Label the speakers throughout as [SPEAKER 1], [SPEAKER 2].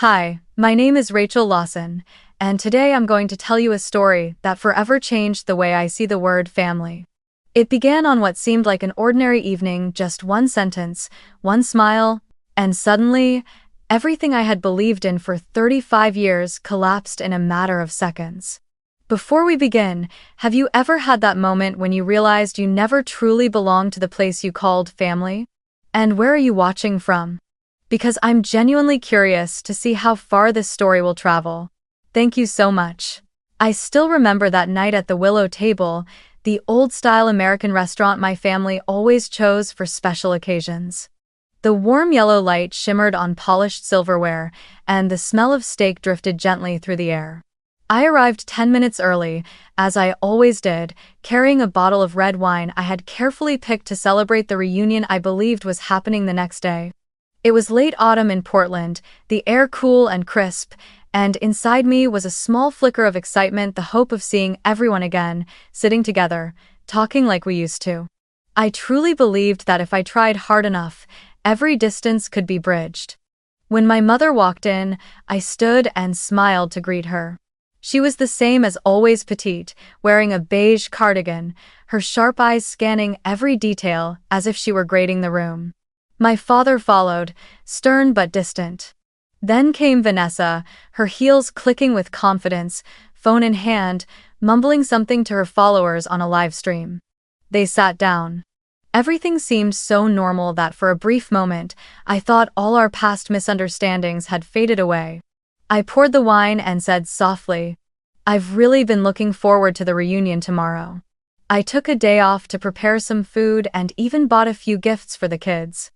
[SPEAKER 1] Hi, my name is Rachel Lawson, and today I'm going to tell you a story that forever changed the way I see the word family. It began on what seemed like an ordinary evening, just one sentence, one smile, and suddenly, everything I had believed in for 35 years collapsed in a matter of seconds. Before we begin, have you ever had that moment when you realized you never truly belonged to the place you called family? And where are you watching from? Because I'm genuinely curious to see how far this story will travel. Thank you so much. I still remember that night at the Willow Table, the old-style American restaurant my family always chose for special occasions. The warm yellow light shimmered on polished silverware, and the smell of steak drifted gently through the air. I arrived 10 minutes early, as I always did, carrying a bottle of red wine I had carefully picked to celebrate the reunion I believed was happening the next day. It was late autumn in Portland, the air cool and crisp, and inside me was a small flicker of excitement, the hope of seeing everyone again, sitting together, talking like we used to. I truly believed that if I tried hard enough, every distance could be bridged. When my mother walked in, I stood and smiled to greet her. She was the same as always, petite, wearing a beige cardigan, her sharp eyes scanning every detail as if she were grading the room. My father followed, stern but distant. Then came Vanessa, her heels clicking with confidence, phone in hand, mumbling something to her followers on a live stream. They sat down. Everything seemed so normal that for a brief moment, I thought all our past misunderstandings had faded away. I poured the wine and said softly, "I've really been looking forward to the reunion tomorrow." I took a day off to prepare some food and even bought a few gifts for the kids.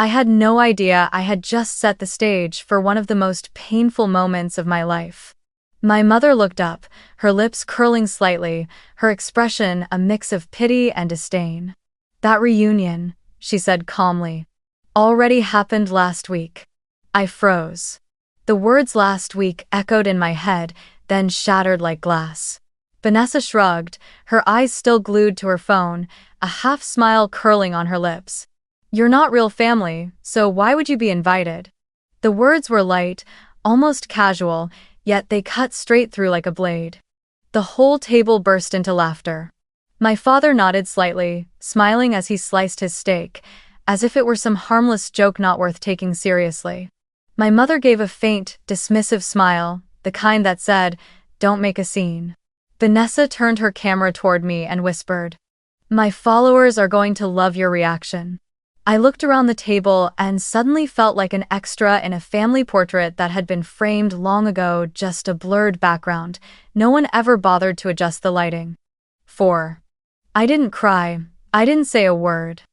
[SPEAKER 1] I had no idea I had just set the stage for one of the most painful moments of my life. My mother looked up, her lips curling slightly, her expression a mix of pity and disdain. "That reunion," she said calmly, "already happened last week." I froze. The words "last week" echoed in my head, then shattered like glass. Vanessa shrugged, her eyes still glued to her phone, a half-smile curling on her lips. "You're not real family, so why would you be invited?" The words were light, almost casual, yet they cut straight through like a blade. The whole table burst into laughter. My father nodded slightly, smiling as he sliced his steak, as if it were some harmless joke not worth taking seriously. My mother gave a faint, dismissive smile, the kind that said, "Don't make a scene." Vanessa turned her camera toward me and whispered, "My followers are going to love your reaction." I looked around the table and suddenly felt like an extra in a family portrait that had been framed long ago, just a blurred background. No one ever bothered to adjust the lighting. 4. I didn't cry. I didn't say a word.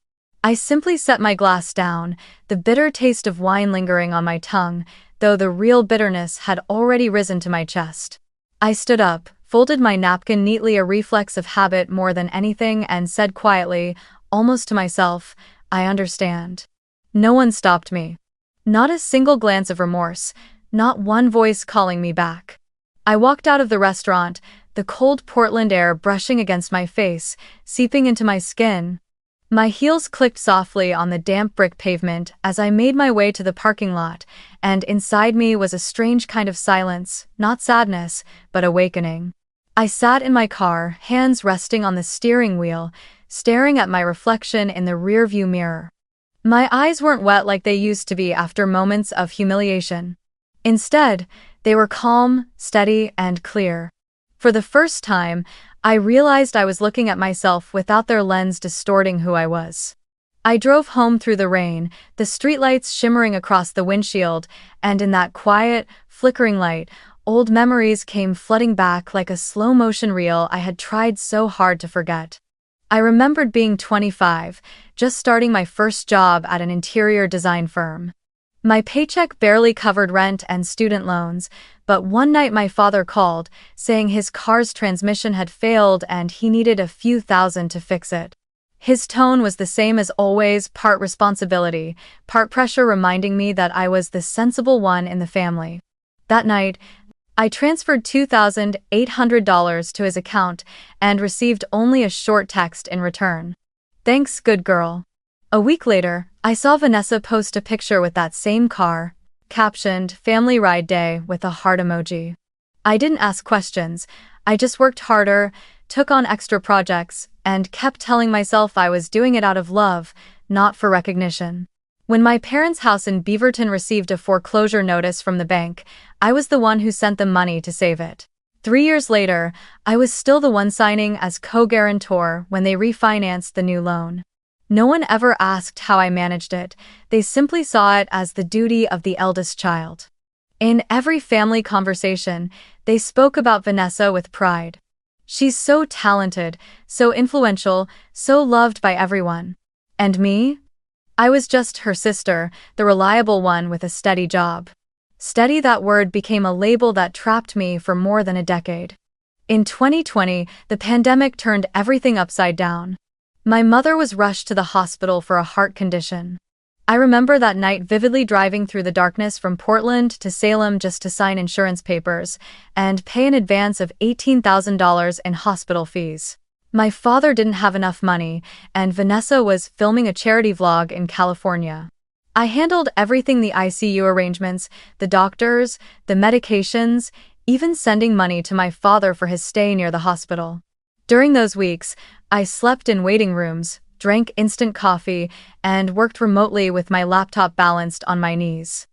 [SPEAKER 1] I simply set my glass down, the bitter taste of wine lingering on my tongue, though the real bitterness had already risen to my chest. I stood up, folded my napkin neatly, a reflex of habit more than anything, and said quietly, almost to myself, "I understand." No one stopped me. Not a single glance of remorse, not one voice calling me back. I walked out of the restaurant, the cold Portland air brushing against my face, seeping into my skin. My heels clicked softly on the damp brick pavement as I made my way to the parking lot, and inside me was a strange kind of silence, not sadness, but awakening. I sat in my car, hands resting on the steering wheel, staring at my reflection in the rearview mirror. My eyes weren't wet like they used to be after moments of humiliation. Instead, they were calm, steady, and clear. For the first time, I realized I was looking at myself without their lens distorting who I was. I drove home through the rain, the streetlights shimmering across the windshield, and in that quiet, flickering light, old memories came flooding back like a slow-motion reel I had tried so hard to forget. I remembered being 25, just starting my first job at an interior design firm. My paycheck barely covered rent and student loans, but one night my father called, saying his car's transmission had failed and he needed a few thousand to fix it. His tone was the same as always, part responsibility, part pressure, reminding me that I was the sensible one in the family. That night, I transferred $2,800 to his account and received only a short text in return. "Thanks, good girl." A week later, I saw Vanessa post a picture with that same car, Captioned, "Family Ride Day," with a heart emoji. I didn't ask questions. I just worked harder, took on extra projects, and kept telling myself I was doing it out of love, not for recognition. When my parents' house in Beaverton received a foreclosure notice from the bank, I was the one who sent them money to save it. 3 years later, I was still the one signing as co-guarantor when they refinanced the new loan. No one ever asked how I managed it. They simply saw it as the duty of the eldest child. In every family conversation, they spoke about Vanessa with pride. "She's so talented, so influential, so loved by everyone." And me? I was just her sister, the reliable one with a steady job. Steady, that word became a label that trapped me for more than a decade. In 2020, the pandemic turned everything upside down. My mother was rushed to the hospital for a heart condition. I remember that night vividly, driving through the darkness from Portland to Salem just to sign insurance papers and pay an advance of $18,000 in hospital fees. My father didn't have enough money, and Vanessa was filming a charity vlog in California. I handled everything: the ICU arrangements, the doctors, the medications, even sending money to my father for his stay near the hospital. During those weeks, I slept in waiting rooms, drank instant coffee, and worked remotely with my laptop balanced on my knees.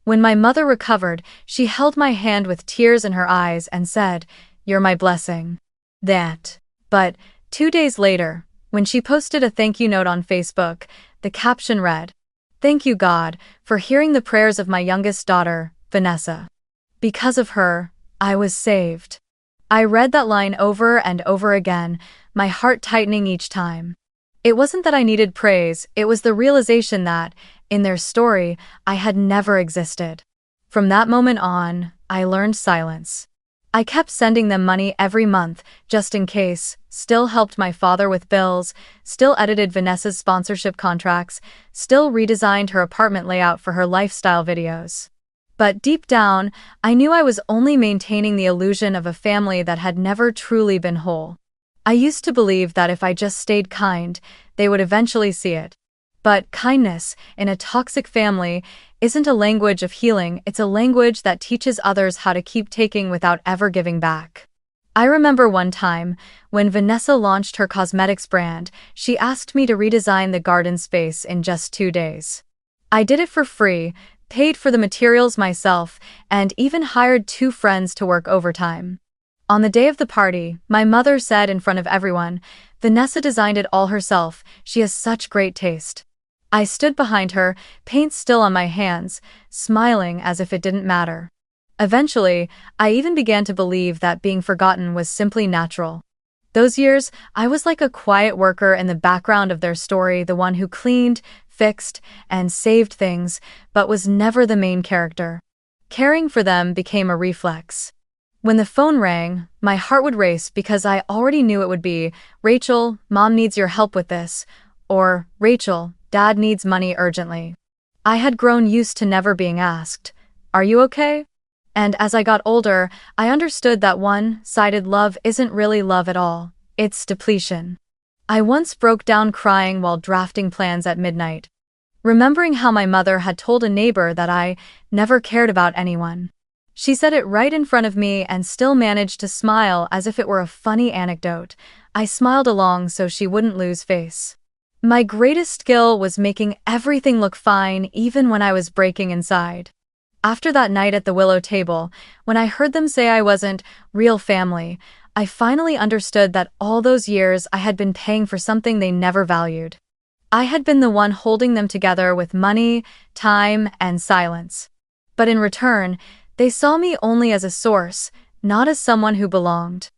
[SPEAKER 1] When my mother recovered, she held my hand with tears in her eyes and said, "You're my blessing." But 2 days later, when she posted a thank you note on Facebook, the caption read, "Thank you, God, for hearing the prayers of my youngest daughter, Vanessa. Because of her, I was saved." I read that line over and over again, my heart tightening each time. It wasn't that I needed praise, it was the realization that, in their story, I had never existed. From that moment on, I learned silence. I kept sending them money every month, just in case, still helped my father with bills, still edited Vanessa's sponsorship contracts, still redesigned her apartment layout for her lifestyle videos. But deep down, I knew I was only maintaining the illusion of a family that had never truly been whole. I used to believe that if I just stayed kind, they would eventually see it. But kindness, in a toxic family, isn't a language of healing, it's a language that teaches others how to keep taking without ever giving back. I remember one time, when Vanessa launched her cosmetics brand, she asked me to redesign the garden space in just 2 days. I did it for free, paid for the materials myself, and even hired 2 friends to work overtime. On the day of the party, my mother said in front of everyone, "Vanessa designed it all herself, she has such great taste." I stood behind her, paint still on my hands, smiling as if it didn't matter. Eventually, I even began to believe that being forgotten was simply natural. Those years, I was like a quiet worker in the background of their story, the one who cleaned, fixed, and saved things, but was never the main character. Caring for them became a reflex. When the phone rang, my heart would race because I already knew it would be, "Rachel, Mom needs your help with this," or "Rachel, Dad needs money urgently." I had grown used to never being asked, "Are you okay?" And as I got older, I understood that one-sided love isn't really love at all, it's depletion. I once broke down crying while drafting plans at midnight, remembering how my mother had told a neighbor that I never cared about anyone. She said it right in front of me and still managed to smile as if it were a funny anecdote. I smiled along so she wouldn't lose face. My greatest skill was making everything look fine even when I was breaking inside. After that night at the Willow table, when I heard them say I wasn't real family, I finally understood that all those years I had been paying for something they never valued. I had been the one holding them together with money, time, and silence. But in return, they saw me only as a source, not as someone who belonged.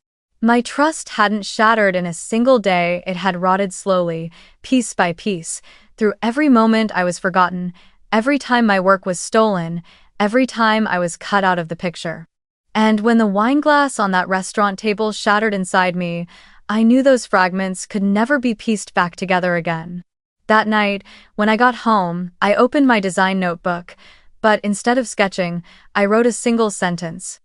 [SPEAKER 1] My trust hadn't shattered in a single day, it had rotted slowly, piece by piece, through every moment I was forgotten, every time my work was stolen, every time I was cut out of the picture. And when the wine glass on that restaurant table shattered inside me, I knew those fragments could never be pieced back together again. That night, when I got home, I opened my design notebook, but instead of sketching, I wrote a single sentence.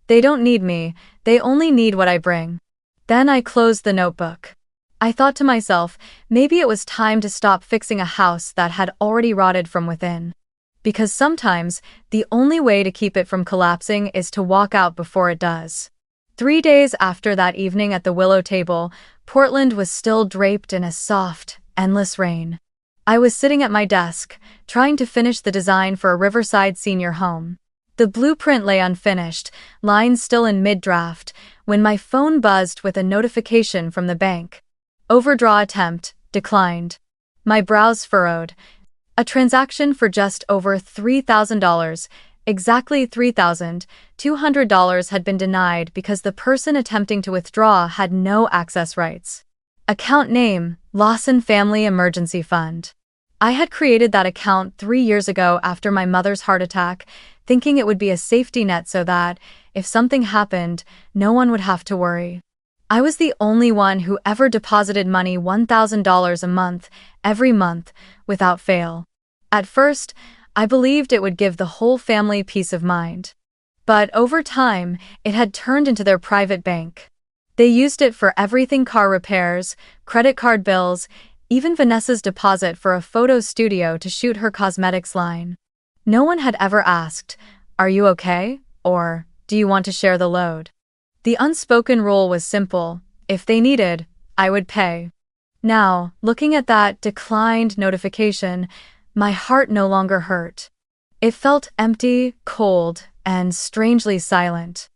[SPEAKER 1] "They don't need me, they only need what I bring." Then I closed the notebook. I thought to myself, maybe it was time to stop fixing a house that had already rotted from within. Because sometimes, the only way to keep it from collapsing is to walk out before it does. 3 days after that evening at the willow table, Portland was still draped in a soft, endless rain. I was sitting at my desk, trying to finish the design for a riverside senior home. The blueprint lay unfinished, lines still in mid-draft, when my phone buzzed with a notification from the bank. Overdraw attempt, declined. My brows furrowed. A transaction for just over $3,000, exactly $3,200, had been denied because the person attempting to withdraw had no access rights. Account name, Lawson Family Emergency Fund. I had created that account 3 years ago after my mother's heart attack, thinking it would be a safety net so that, if something happened, no one would have to worry. I was the only one who ever deposited money $1,000 a month, every month, without fail. At first, I believed it would give the whole family peace of mind. But over time, it had turned into their private bank. They used it for everything: car repairs, credit card bills, even Vanessa's deposit for a photo studio to shoot her cosmetics line. No one had ever asked, "Are you okay?" or "Do you want to share the load?" The unspoken rule was simple: if they needed, I would pay. Now, looking at that declined notification, my heart no longer hurt. It felt empty, cold, and strangely silent.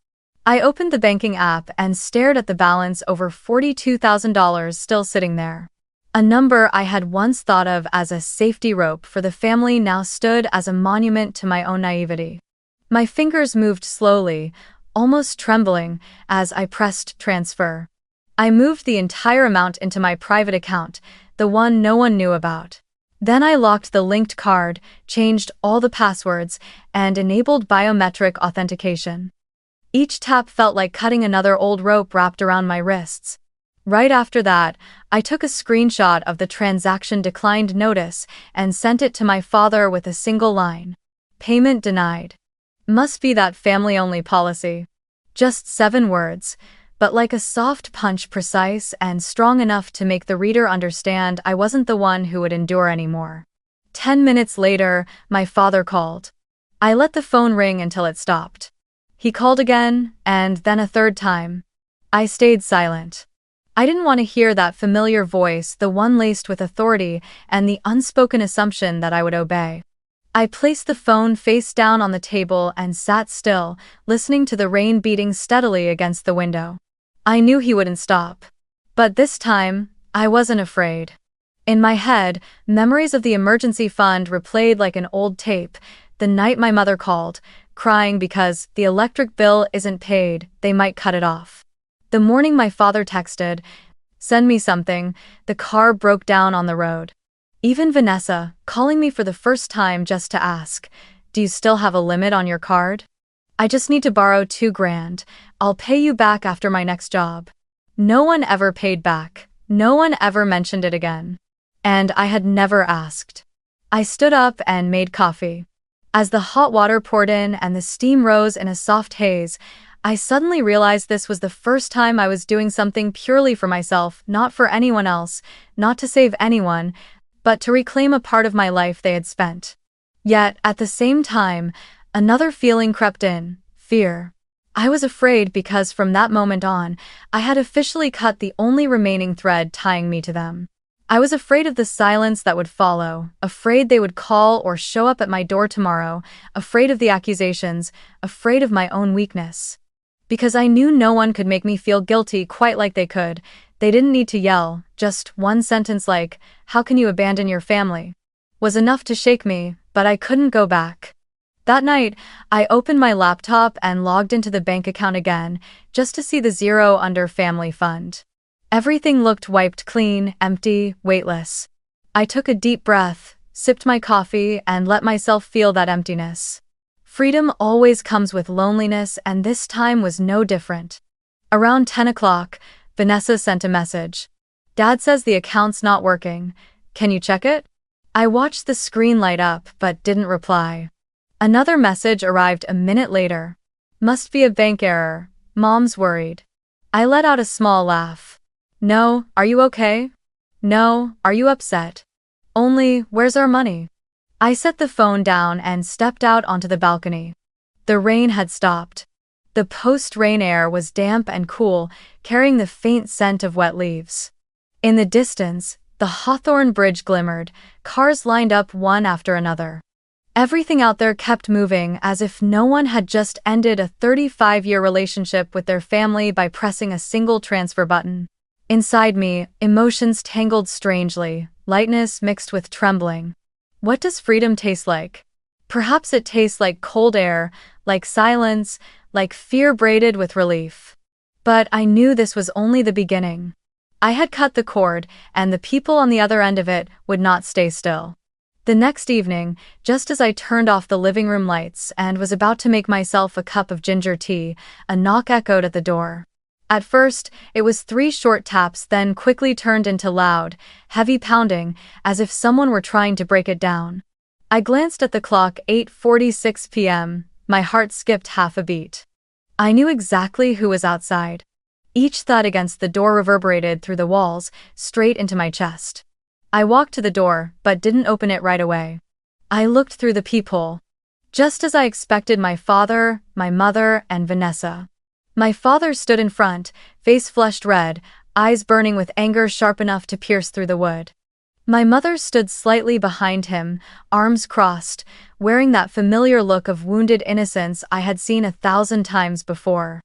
[SPEAKER 1] I opened the banking app and stared at the balance over $42,000 still sitting there. A number I had once thought of as a safety rope for the family now stood as a monument to my own naivety. My fingers moved slowly, almost trembling, as I pressed transfer. I moved the entire amount into my private account, the one no one knew about. Then I locked the linked card, changed all the passwords, and enabled biometric authentication. Each tap felt like cutting another old rope wrapped around my wrists. Right after that, I took a screenshot of the transaction declined notice and sent it to my father with a single line: "Payment denied." Must be that family-only policy. Just 7 words, but like a soft punch, precise and strong enough to make the reader understand I wasn't the one who would endure anymore. 10 minutes later, my father called. I let the phone ring until it stopped. He called again, and then a third time. I stayed silent. I didn't want to hear that familiar voice, the one laced with authority and the unspoken assumption that I would obey. I placed the phone face down on the table and sat still, listening to the rain beating steadily against the window. I knew he wouldn't stop. But this time, I wasn't afraid. In my head, memories of the emergency fund replayed like an old tape. The night my mother called, crying because the electric bill isn't paid, they might cut it off. The morning my father texted, "Send me something," the car broke down on the road. Even Vanessa, calling me for the first time just to ask, "Do you still have a limit on your card? I just need to borrow $2,000, I'll pay you back after my next job." No one ever paid back. No one ever mentioned it again. And I had never asked. I stood up and made coffee. As the hot water poured in and the steam rose in a soft haze, I suddenly realized this was the first time I was doing something purely for myself, not for anyone else, not to save anyone, but to reclaim a part of my life they had spent. Yet, at the same time, another feeling crept in: fear. I was afraid because from that moment on, I had officially cut the only remaining thread tying me to them. I was afraid of the silence that would follow, afraid they would call or show up at my door tomorrow, afraid of the accusations, afraid of my own weakness. Because I knew no one could make me feel guilty quite like they could. They didn't need to yell. Just one sentence like, "How can you abandon your family?" was enough to shake me, but I couldn't go back. That night, I opened my laptop and logged into the bank account again, just to see the zero under family fund. Everything looked wiped clean, empty, weightless. I took a deep breath, sipped my coffee, and let myself feel that emptiness. Freedom always comes with loneliness, and this time was no different. Around 10 o'clock, Vanessa sent a message. "Dad says the account's not working. Can you check it?" I watched the screen light up but didn't reply. Another message arrived a minute later. "Must be a bank error. Mom's worried." I let out a small laugh. "No, are you okay? No, are you upset? Only, where's our money?" I set the phone down and stepped out onto the balcony. The rain had stopped. The post-rain air was damp and cool, carrying the faint scent of wet leaves. In the distance, the Hawthorne Bridge glimmered, cars lined up one after another. Everything out there kept moving as if no one had just ended a 35-year relationship with their family by pressing a single transfer button. Inside me, emotions tangled strangely, lightness mixed with trembling. What does freedom taste like? Perhaps it tastes like cold air, like silence, like fear braided with relief. But I knew this was only the beginning. I had cut the cord, and the people on the other end of it would not stay still. The next evening, just as I turned off the living room lights and was about to make myself a cup of ginger tea, a knock echoed at the door. At first, it was 3 short taps, then quickly turned into loud, heavy pounding, as if someone were trying to break it down. I glanced at the clock, 8:46 p.m., my heart skipped half a beat. I knew exactly who was outside. Each thud against the door reverberated through the walls, straight into my chest. I walked to the door, but didn't open it right away. I looked through the peephole. Just as I expected, my father, my mother, and Vanessa. My father stood in front, face flushed red, eyes burning with anger sharp enough to pierce through the wood. My mother stood slightly behind him, arms crossed, wearing that familiar look of wounded innocence I had seen 1,000 times before.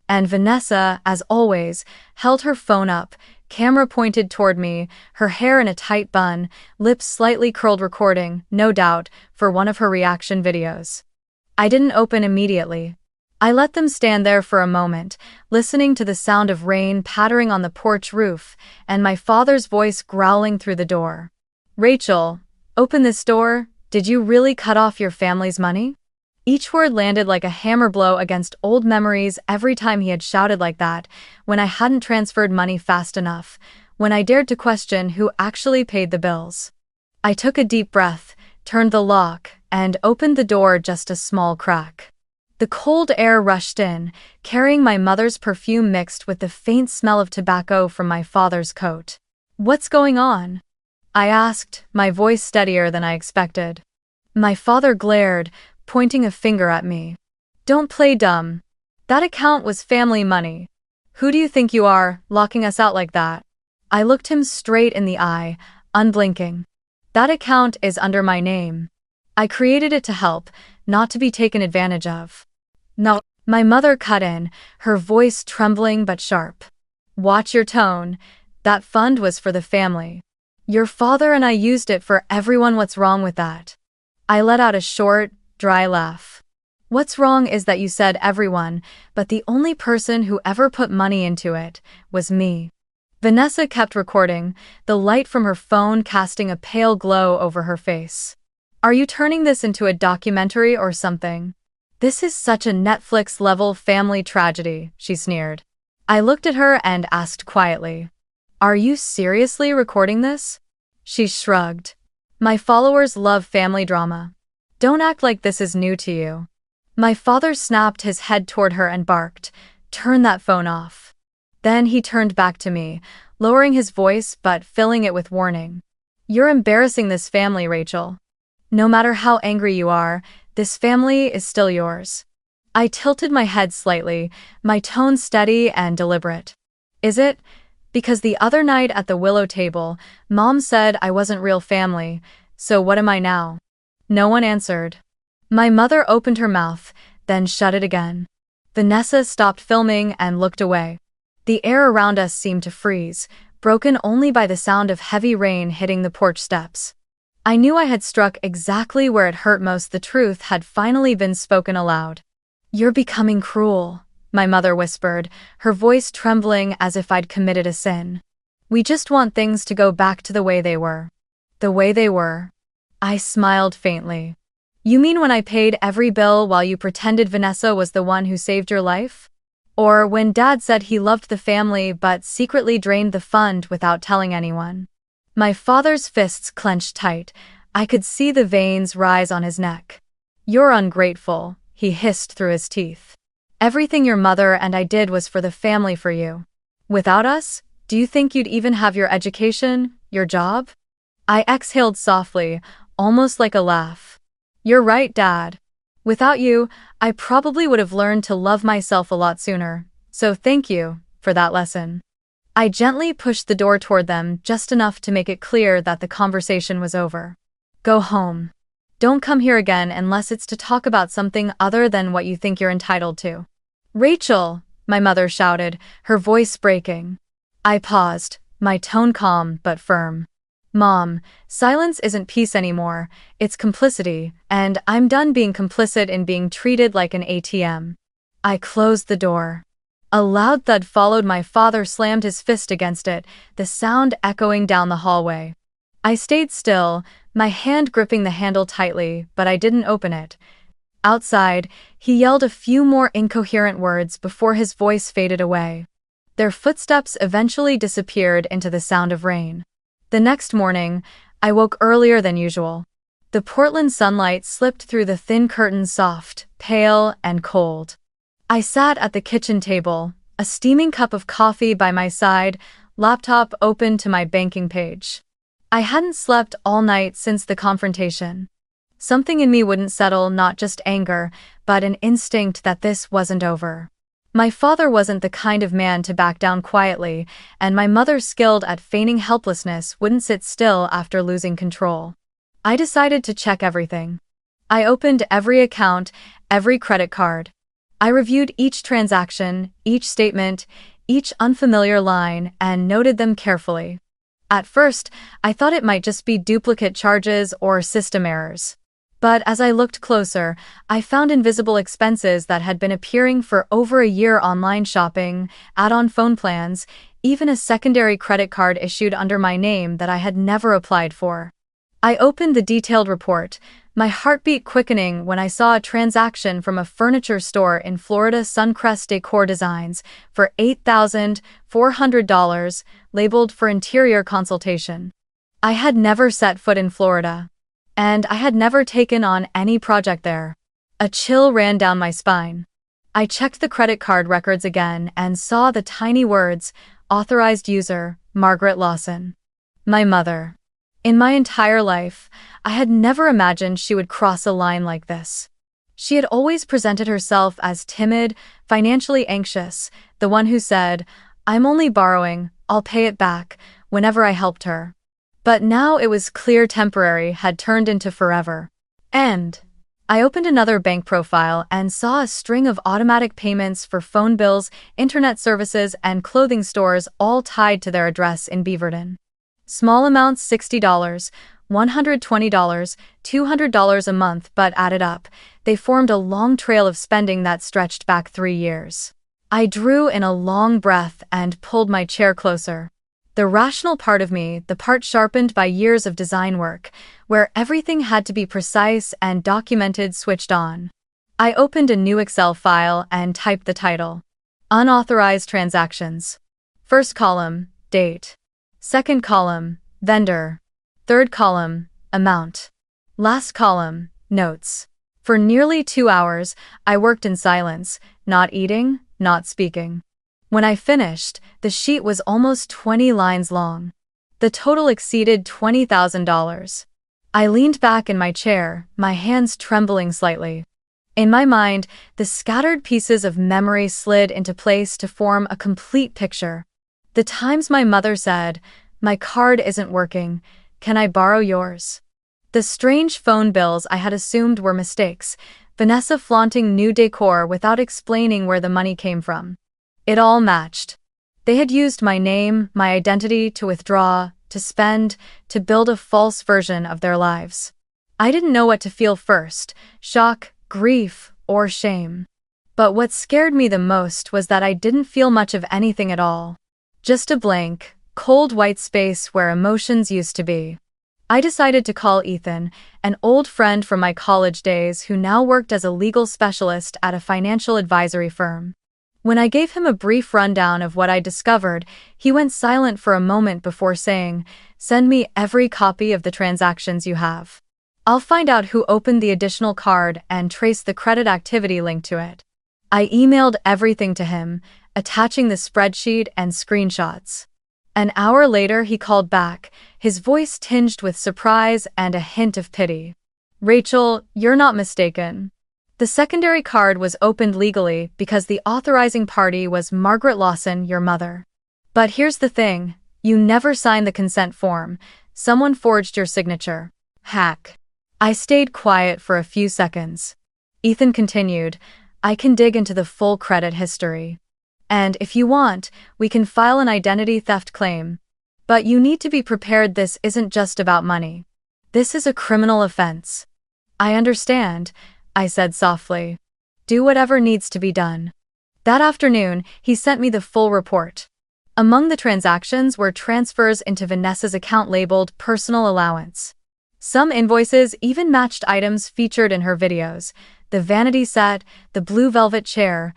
[SPEAKER 1] And Vanessa, as always, held her phone up, camera pointed toward me, her hair in a tight bun, lips slightly curled, recording, no doubt, for one of her reaction videos. I didn't open immediately. I let them stand there for a moment, listening to the sound of rain pattering on the porch roof, and my father's voice growling through the door. "Rachel, open this door. Did you really cut off your family's money?" Each word landed like a hammer blow against old memories. Every time he had shouted like that, when I hadn't transferred money fast enough, when I dared to question who actually paid the bills. I took a deep breath, turned the lock, and opened the door just a small crack. The cold air rushed in, carrying my mother's perfume mixed with the faint smell of tobacco from my father's coat. "What's going on?" I asked, my voice steadier than I expected. My father glared, pointing a finger at me. "Don't play dumb. That account was family money. Who do you think you are, locking us out like that?" I looked him straight in the eye, unblinking. "That account is under my name. I created it to help, not to be taken advantage of." "No," my mother cut in, her voice trembling but sharp. "Watch your tone. That fund was for the family. Your father and I used it for everyone. What's wrong with that?" I let out a short, dry laugh. "What's wrong is that you said everyone, but the only person who ever put money into it was me." Vanessa kept recording, the light from her phone casting a pale glow over her face. "Are you turning this into a documentary or something? This is such a Netflix-level family tragedy," she sneered. I looked at her and asked quietly, "Are you seriously recording this?" She shrugged. "My followers love family drama. Don't act like this is new to you." My father snapped his head toward her and barked, "Turn that phone off." Then he turned back to me, lowering his voice but filling it with warning. "You're embarrassing this family, Rachel. No matter how angry you are, this family is still yours." I tilted my head slightly, my tone steady and deliberate. "Is it? Because the other night at the Willow table, Mom said I wasn't real family, so what am I now?" No one answered. My mother opened her mouth, then shut it again. Vanessa stopped filming and looked away. The air around us seemed to freeze, broken only by the sound of heavy rain hitting the porch steps. I knew I had struck exactly where it hurt most. The truth had finally been spoken aloud. "You're becoming cruel," my mother whispered, her voice trembling as if I'd committed a sin. "We just want things to go back to the way they were." The way they were. I smiled faintly. "You mean when I paid every bill while you pretended Vanessa was the one who saved your life? Or when Dad said he loved the family but secretly drained the fund without telling anyone?" My father's fists clenched tight. I could see the veins rise on his neck. "You're ungrateful," he hissed through his teeth. "Everything your mother and I did was for the family, for you. Without us, do you think you'd even have your education, your job?" I exhaled softly, almost like a laugh. "You're right, Dad. Without you, I probably would have learned to love myself a lot sooner, so thank you for that lesson." I gently pushed the door toward them just enough to make it clear that the conversation was over. "Go home. Don't come here again unless it's to talk about something other than what you think you're entitled to." "Rachel!" my mother shouted, her voice breaking. I paused, my tone calm but firm. "Mom, silence isn't peace anymore, it's complicity, and I'm done being complicit in being treated like an ATM." I closed the door. A loud thud followed. My father slammed his fist against it, the sound echoing down the hallway. I stayed still, my hand gripping the handle tightly, but I didn't open it. Outside, he yelled a few more incoherent words before his voice faded away. Their footsteps eventually disappeared into the sound of rain. The next morning, I woke earlier than usual. The Portland sunlight slipped through the thin curtains, soft, pale, and cold. I sat at the kitchen table, a steaming cup of coffee by my side, laptop open to my banking page. I hadn't slept all night since the confrontation. Something in me wouldn't settle, not just anger, but an instinct that this wasn't over. My father wasn't the kind of man to back down quietly, and my mother, skilled at feigning helplessness, wouldn't sit still after losing control. I decided to check everything. I opened every account, every credit card. I reviewed each transaction, each statement, each unfamiliar line, and noted them carefully. At first, I thought it might just be duplicate charges or system errors. But as I looked closer, I found invisible expenses that had been appearing for over a year: online shopping, add-on phone plans, even a secondary credit card issued under my name that I had never applied for. I opened the detailed report, my heartbeat quickening when I saw a transaction from a furniture store in Florida, Suncrest Decor Designs, for $8,400, labeled for interior consultation. I had never set foot in Florida. And I had never taken on any project there. A chill ran down my spine. I checked the credit card records again and saw the tiny words, "Authorized user, Margaret Lawson." My mother. In my entire life, I had never imagined she would cross a line like this. She had always presented herself as timid, financially anxious, the one who said, "I'm only borrowing, I'll pay it back," whenever I helped her. But now it was clear temporary had turned into forever. And I opened another bank profile and saw a string of automatic payments for phone bills, internet services, and clothing stores, all tied to their address in Beaverton. Small amounts: $60, $120, $200 a month, but added up, they formed a long trail of spending that stretched back 3 years. I drew in a long breath and pulled my chair closer. The rational part of me, the part sharpened by years of design work, where everything had to be precise and documented, switched on. I opened a new Excel file and typed the title: Unauthorized Transactions. First column, date. Second column, vendor. Third column, amount. Last column, notes. For nearly 2 hours, I worked in silence, not eating, not speaking. When I finished, the sheet was almost 20 lines long. The total exceeded $20,000. I leaned back in my chair, my hands trembling slightly. In my mind, the scattered pieces of memory slid into place to form a complete picture. The times my mother said, "My card isn't working, can I borrow yours?" The strange phone bills I had assumed were mistakes, Vanessa flaunting new decor without explaining where the money came from. It all matched. They had used my name, my identity, to withdraw, to spend, to build a false version of their lives. I didn't know what to feel first: shock, grief, or shame. But what scared me the most was that I didn't feel much of anything at all. Just a blank, cold white space where emotions used to be. I decided to call Ethan, an old friend from my college days who now worked as a legal specialist at a financial advisory firm. When I gave him a brief rundown of what I discovered, he went silent for a moment before saying, "Send me every copy of the transactions you have. I'll find out who opened the additional card and trace the credit activity linked to it." I emailed everything to him, attaching the spreadsheet and screenshots. An hour later, he called back, his voice tinged with surprise and a hint of pity. Rachel, you're not mistaken. The secondary card was opened legally because the authorizing party was Margaret Lawson, your mother. But here's the thing, you never signed the consent form. Someone forged your signature. Hack. I stayed quiet for a few seconds. Ethan continued, I can dig into the full credit history. And if you want, we can file an identity theft claim. But you need to be prepared, this isn't just about money. This is a criminal offense. I understand, I said softly. Do whatever needs to be done. That afternoon, he sent me the full report. Among the transactions were transfers into Vanessa's account labeled personal allowance. Some invoices even matched items featured in her videos: the vanity set, the blue velvet chair,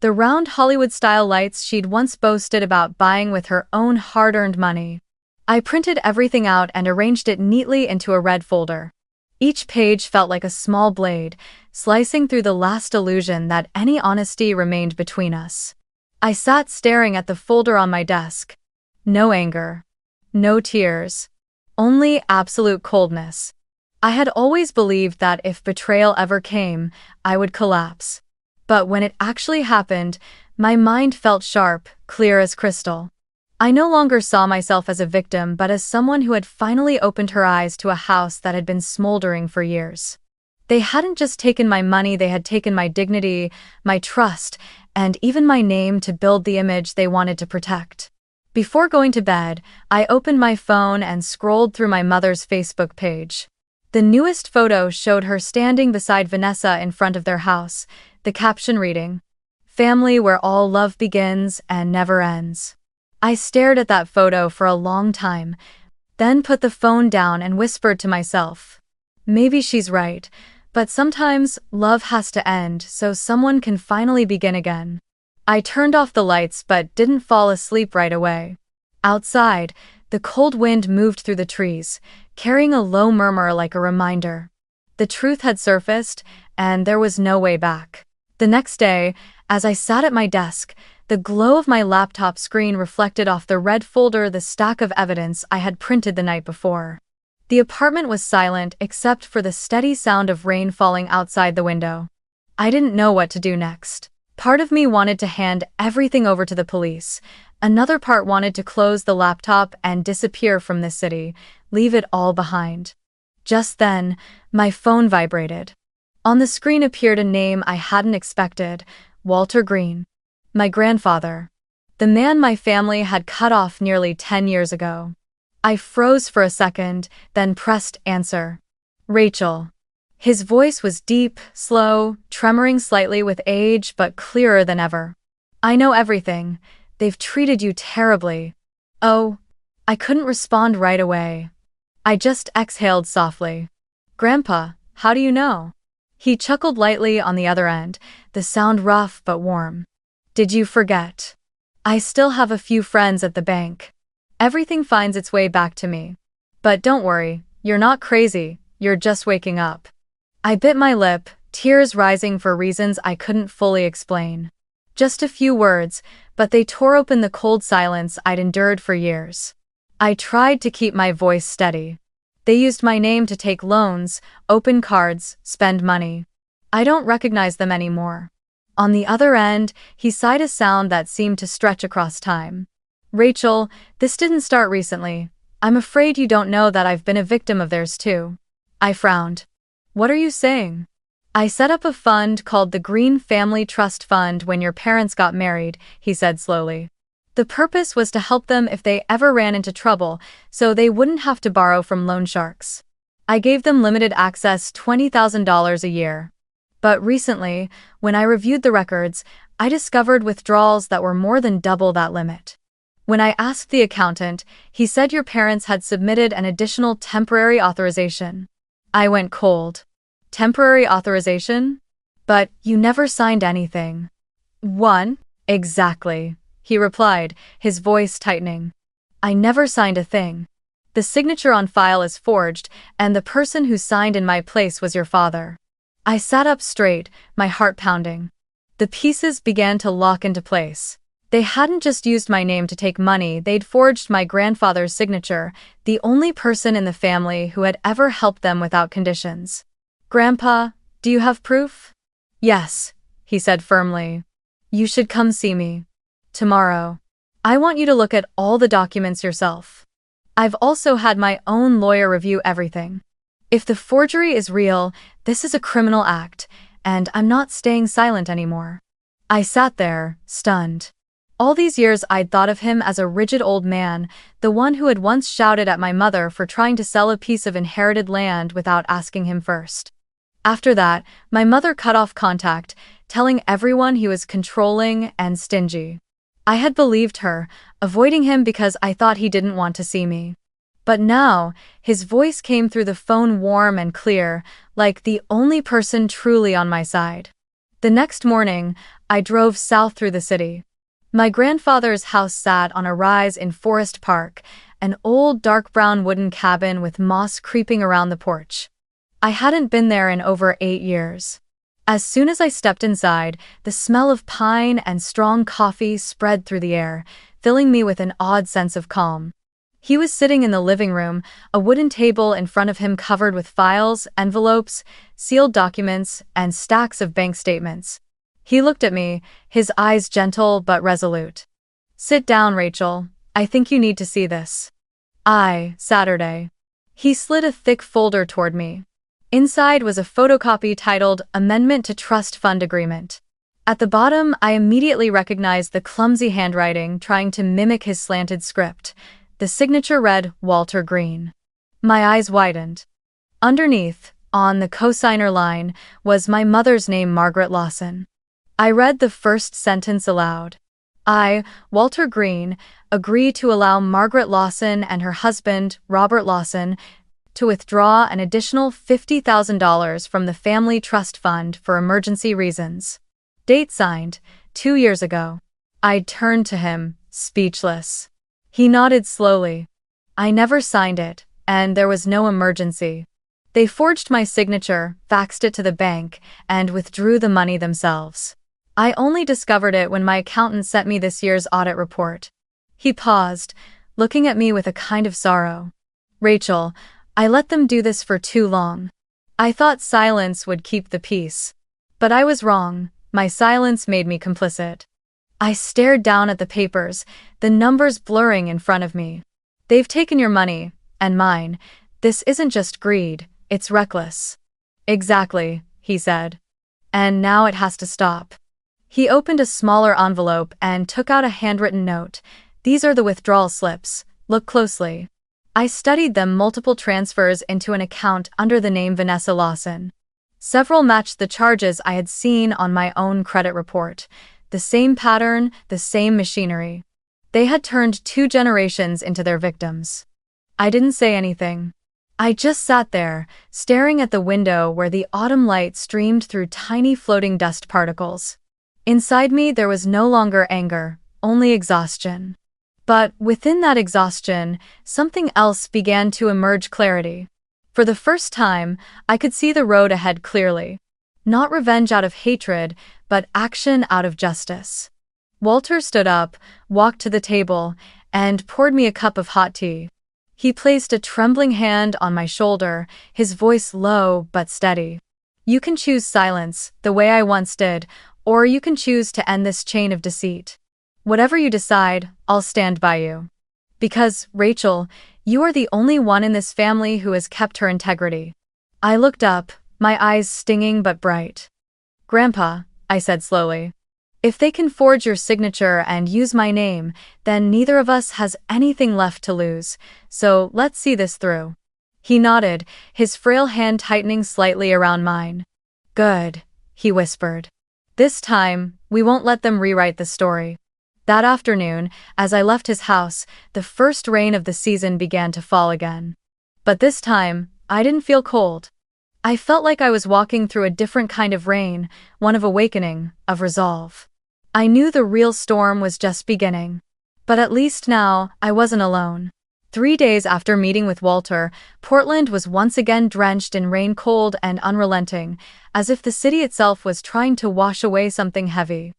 [SPEAKER 1] the round Hollywood-style lights she'd once boasted about buying with her own hard-earned money. I printed everything out and arranged it neatly into a red folder. Each page felt like a small blade, slicing through the last illusion that any honesty remained between us. I sat staring at the folder on my desk. No anger. No tears. Only absolute coldness. I had always believed that if betrayal ever came, I would collapse. But when it actually happened, my mind felt sharp, clear as crystal. I no longer saw myself as a victim but as someone who had finally opened her eyes to a house that had been smoldering for years. They hadn't just taken my money, they had taken my dignity, my trust, and even my name to build the image they wanted to protect. Before going to bed, I opened my phone and scrolled through my mother's Facebook page. The newest photo showed her standing beside Vanessa in front of their house, the caption reading, "Family where all love begins and never ends." I stared at that photo for a long time, then put the phone down and whispered to myself, maybe she's right, but sometimes love has to end so someone can finally begin again. I turned off the lights but didn't fall asleep right away. Outside, the cold wind moved through the trees, carrying a low murmur like a reminder. The truth had surfaced, and there was no way back. The next day, as I sat at my desk, the glow of my laptop screen reflected off the red folder the stack of evidence I had printed the night before. The apartment was silent except for the steady sound of rain falling outside the window. I didn't know what to do next. Part of me wanted to hand everything over to the police. Another part wanted to close the laptop and disappear from this city, leave it all behind. Just then, my phone vibrated. On the screen appeared a name I hadn't expected: Walter Green. My grandfather. The man my family had cut off nearly 10 years ago. I froze for a second, then pressed answer. Rachel. His voice was deep, slow, tremoring slightly with age but clearer than ever. I know everything. They've treated you terribly. Oh. I couldn't respond right away. I just exhaled softly. Grandpa, how do you know? He chuckled lightly on the other end, the sound rough but warm. Did you forget? I still have a few friends at the bank. Everything finds its way back to me. But don't worry, you're not crazy, you're just waking up. I bit my lip, tears rising for reasons I couldn't fully explain. Just a few words, but they tore open the cold silence I'd endured for years. I tried to keep my voice steady. They used my name to take loans, open cards, spend money. I don't recognize them anymore. On the other end, he sighed a sound that seemed to stretch across time. Rachel, this didn't start recently. I'm afraid you don't know that I've been a victim of theirs too. I frowned. What are you saying? I set up a fund called the Green Family Trust Fund when your parents got married, he said slowly. The purpose was to help them if they ever ran into trouble, so they wouldn't have to borrow from loan sharks. I gave them limited access, $20,000 a year. But recently, when I reviewed the records, I discovered withdrawals that were more than double that limit. When I asked the accountant, he said your parents had submitted an additional temporary authorization. I went cold. Temporary authorization? But you never signed anything. One? Exactly, he replied, his voice tightening. I never signed a thing. The signature on file is forged, and the person who signed in my place was your father. I sat up straight, my heart pounding. The pieces began to lock into place. They hadn't just used my name to take money, they'd forged my grandfather's signature, the only person in the family who had ever helped them without conditions. "Grandpa, do you have proof?" "Yes," he said firmly. "You should come see me tomorrow. I want you to look at all the documents yourself. I've also had my own lawyer review everything. If the forgery is real, this is a criminal act, and I'm not staying silent anymore." I sat there, stunned. All these years I'd thought of him as a rigid old man, the one who had once shouted at my mother for trying to sell a piece of inherited land without asking him first. After that, my mother cut off contact, telling everyone he was controlling and stingy. I had believed her, avoiding him because I thought he didn't want to see me. But now, his voice came through the phone warm and clear, like the only person truly on my side. The next morning, I drove south through the city. My grandfather's house sat on a rise in Forest Park, an old dark brown wooden cabin with moss creeping around the porch. I hadn't been there in over 8 years. As soon as I stepped inside, the smell of pine and strong coffee spread through the air, filling me with an odd sense of calm. He was sitting in the living room, a wooden table in front of him covered with files, envelopes, sealed documents, and stacks of bank statements. He looked at me, his eyes gentle but resolute. "Sit down, Rachel. I think you need to see this." Saturday. He slid a thick folder toward me. Inside was a photocopy titled Amendment to Trust Fund Agreement. At the bottom, I immediately recognized the clumsy handwriting trying to mimic his slanted script. The signature read Walter Green. My eyes widened. Underneath, on the cosigner line, was my mother's name, Margaret Lawson. I read the first sentence aloud. "I, Walter Green, agree to allow Margaret Lawson and her husband, Robert Lawson, to withdraw an additional $50,000 from the Family Trust Fund for emergency reasons. Date signed, 2 years ago." I turned to him, speechless. He nodded slowly. "I never signed it, and there was no emergency. They forged my signature, faxed it to the bank, and withdrew the money themselves. I only discovered it when my accountant sent me this year's audit report." He paused, looking at me with a kind of sorrow. "Rachel, I let them do this for too long. I thought silence would keep the peace. But I was wrong. My silence made me complicit." I stared down at the papers, the numbers blurring in front of me. "They've taken your money, and mine. This isn't just greed, it's reckless." "Exactly," he said. "And now it has to stop." He opened a smaller envelope and took out a handwritten note. "These are the withdrawal slips. Look closely." I studied them, multiple transfers into an account under the name Vanessa Lawson. Several matched the charges I had seen on my own credit report. The same pattern, the same machinery. They had turned 2 generations into their victims. I didn't say anything. I just sat there, staring at the window where the autumn light streamed through tiny floating dust particles. Inside me there was no longer anger, only exhaustion. But within that exhaustion, something else began to emerge: clarity. For the first time, I could see the road ahead clearly. Not revenge out of hatred, but action out of justice. Walter stood up, walked to the table, and poured me a cup of hot tea. He placed a trembling hand on my shoulder, his voice low but steady. "You can choose silence, the way I once did, or you can choose to end this chain of deceit. Whatever you decide, I'll stand by you. Because, Rachel, you are the only one in this family who has kept her integrity." I looked up, my eyes stinging but bright. "Grandpa," I said slowly, "if they can forge your signature and use my name, then neither of us has anything left to lose, so let's see this through." He nodded, his frail hand tightening slightly around mine. "Good," he whispered. "This time, we won't let them rewrite the story." That afternoon, as I left his house, the first rain of the season began to fall again. But this time, I didn't feel cold. I felt like I was walking through a different kind of rain, one of awakening, of resolve. I knew the real storm was just beginning. But at least now, I wasn't alone. 3 days after meeting with Walter, Portland was once again drenched in rain, cold and unrelenting, as if the city itself was trying to wash away something heavy.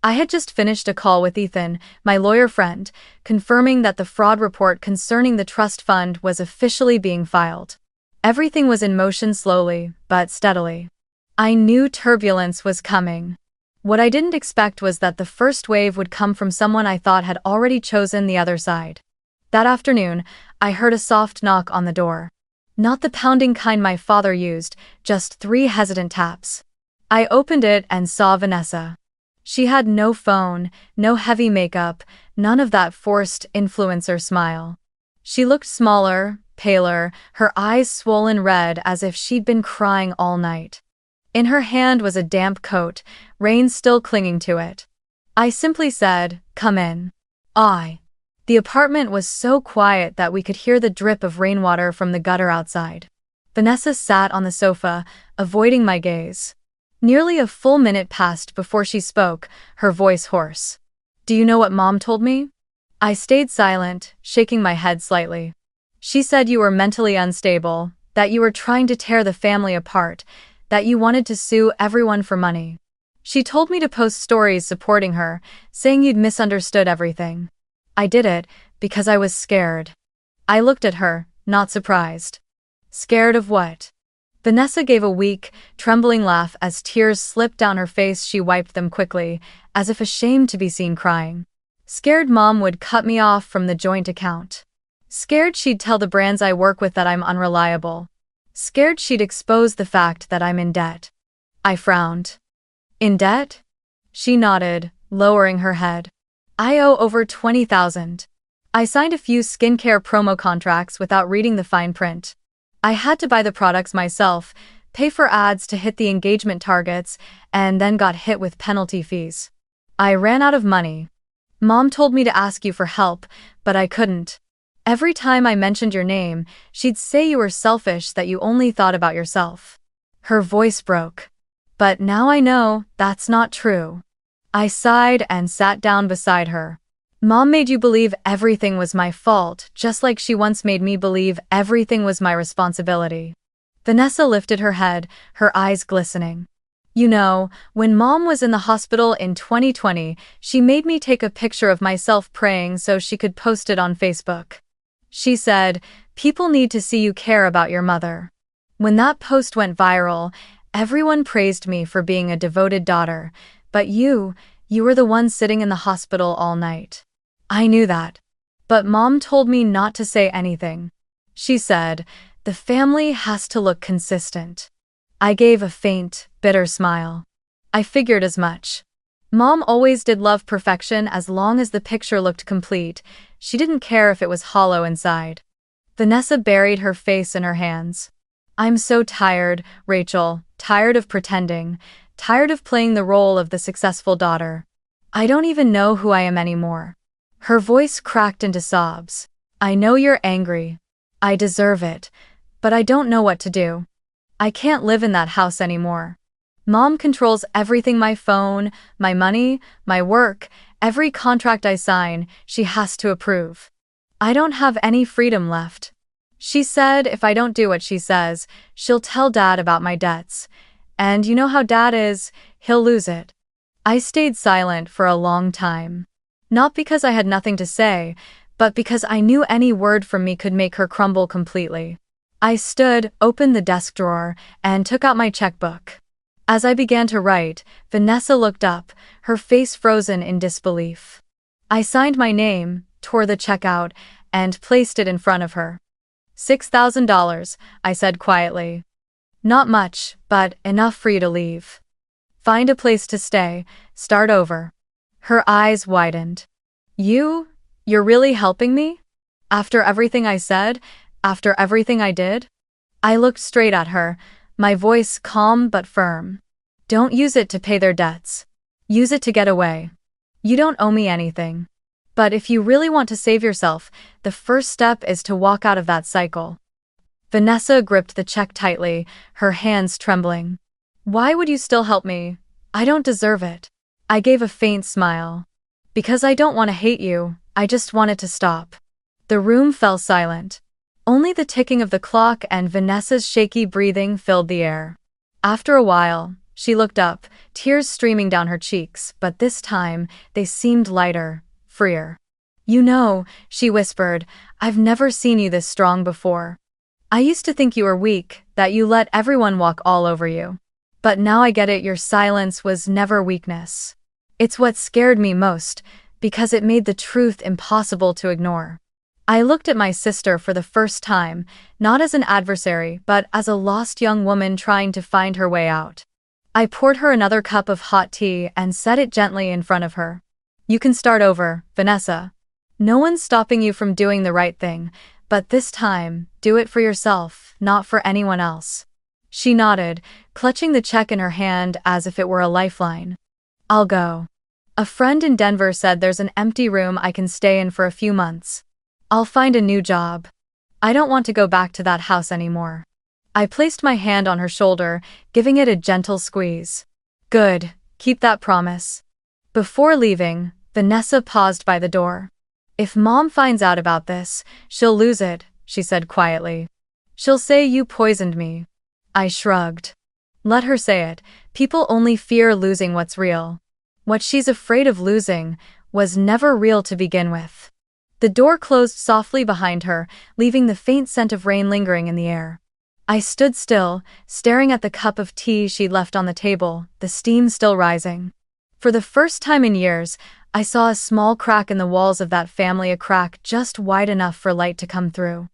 [SPEAKER 1] I had just finished a call with Ethan, my lawyer friend, confirming that the fraud report concerning the trust fund was officially being filed. Everything was in motion slowly, but steadily. I knew turbulence was coming. What I didn't expect was that the first wave would come from someone I thought had already chosen the other side. That afternoon, I heard a soft knock on the door. Not the pounding kind my father used, just 3 hesitant taps. I opened it and saw Vanessa. She had no phone, no heavy makeup, none of that forced influencer smile. She looked smaller, paler, her eyes swollen red as if she'd been crying all night. In her hand was a damp coat, rain still clinging to it. I simply said, "Come in." The apartment was so quiet that we could hear the drip of rainwater from the gutter outside. Vanessa sat on the sofa, avoiding my gaze. Nearly a full minute passed before she spoke, her voice hoarse. "Do you know what Mom told me?" I stayed silent, shaking my head slightly. "She said you were mentally unstable, that you were trying to tear the family apart, that you wanted to sue everyone for money. She told me to post stories supporting her, saying you'd misunderstood everything. I did it because I was scared." I looked at her, not surprised. "Scared of what?" Vanessa gave a weak, trembling laugh as tears slipped down her face. She wiped them quickly, as if ashamed to be seen crying. "Scared Mom would cut me off from the joint account. Scared she'd tell the brands I work with that I'm unreliable. Scared she'd expose the fact that I'm in debt." I frowned. "In debt?" She nodded, lowering her head. "I owe over $20,000. I signed a few skincare promo contracts without reading the fine print. I had to buy the products myself, pay for ads to hit the engagement targets, and then got hit with penalty fees. I ran out of money. Mom told me to ask you for help, but I couldn't. Every time I mentioned your name, she'd say you were selfish, that you only thought about yourself." Her voice broke. "But now I know that's not true." I sighed and sat down beside her. "Mom made you believe everything was my fault, just like she once made me believe everything was my responsibility." Vanessa lifted her head, her eyes glistening. "You know, when Mom was in the hospital in 2020, she made me take a picture of myself praying so she could post it on Facebook. She said, 'People need to see you care about your mother.' When that post went viral, everyone praised me for being a devoted daughter, but you were the one sitting in the hospital all night. I knew that. But Mom told me not to say anything. She said, 'The family has to look consistent.'" I gave a faint, bitter smile. I figured as much. Mom always did love perfection as long as the picture looked complete. She didn't care if it was hollow inside. Vanessa buried her face in her hands. "I'm so tired, Rachel, tired of pretending, tired of playing the role of the successful daughter. I don't even know who I am anymore." Her voice cracked into sobs. "I know you're angry. I deserve it, but I don't know what to do. I can't live in that house anymore. Mom controls everything: my phone, my money, my work, every contract I sign, she has to approve. I don't have any freedom left. She said if I don't do what she says, she'll tell Dad about my debts. And you know how Dad is, he'll lose it." I stayed silent for a long time. Not because I had nothing to say, but because I knew any word from me could make her crumble completely. I stood, opened the desk drawer, and took out my checkbook. As I began to write, Vanessa looked up, her face frozen in disbelief. I signed my name, tore the check out, and placed it in front of her. $6,000, I said quietly. "Not much, but enough for you to leave. Find a place to stay, start over." Her eyes widened. You're really helping me? After everything I said? After everything I did?" I looked straight at her, my voice calm but firm. "Don't use it to pay their debts. Use it to get away. You don't owe me anything. But if you really want to save yourself, the first step is to walk out of that cycle." Vanessa gripped the check tightly, her hands trembling. "Why would you still help me? I don't deserve it." I gave a faint smile. "Because I don't want to hate you, I just want it to stop." The room fell silent. Only the ticking of the clock and Vanessa's shaky breathing filled the air. After a while, She looked up, tears streaming down her cheeks, but this time, they seemed lighter, freer. "You know," she whispered, "I've never seen you this strong before. I used to think you were weak, that you let everyone walk all over you. But now I get it, your silence was never weakness. It's what scared me most, because it made the truth impossible to ignore." I looked at my sister for the first time, not as an adversary, but as a lost young woman trying to find her way out. I poured her another cup of hot tea and set it gently in front of her. "You can start over, Vanessa. No one's stopping you from doing the right thing, but this time, do it for yourself, not for anyone else." She nodded, clutching the check in her hand as if it were a lifeline. "I'll go. A friend in Denver said there's an empty room I can stay in for a few months. I'll find a new job. I don't want to go back to that house anymore." I placed my hand on her shoulder, giving it a gentle squeeze. "Good, keep that promise." Before leaving, Vanessa paused by the door. "If Mom finds out about this, she'll lose it," she said quietly. "She'll say you poisoned me." I shrugged. "Let her say it. People only fear losing what's real. What she's afraid of losing was never real to begin with." The door closed softly behind her, leaving the faint scent of rain lingering in the air. I stood still, staring at the cup of tea she'd left on the table, the steam still rising. For the first time in years, I saw a small crack in the walls of that family, a crack just wide enough for light to come through.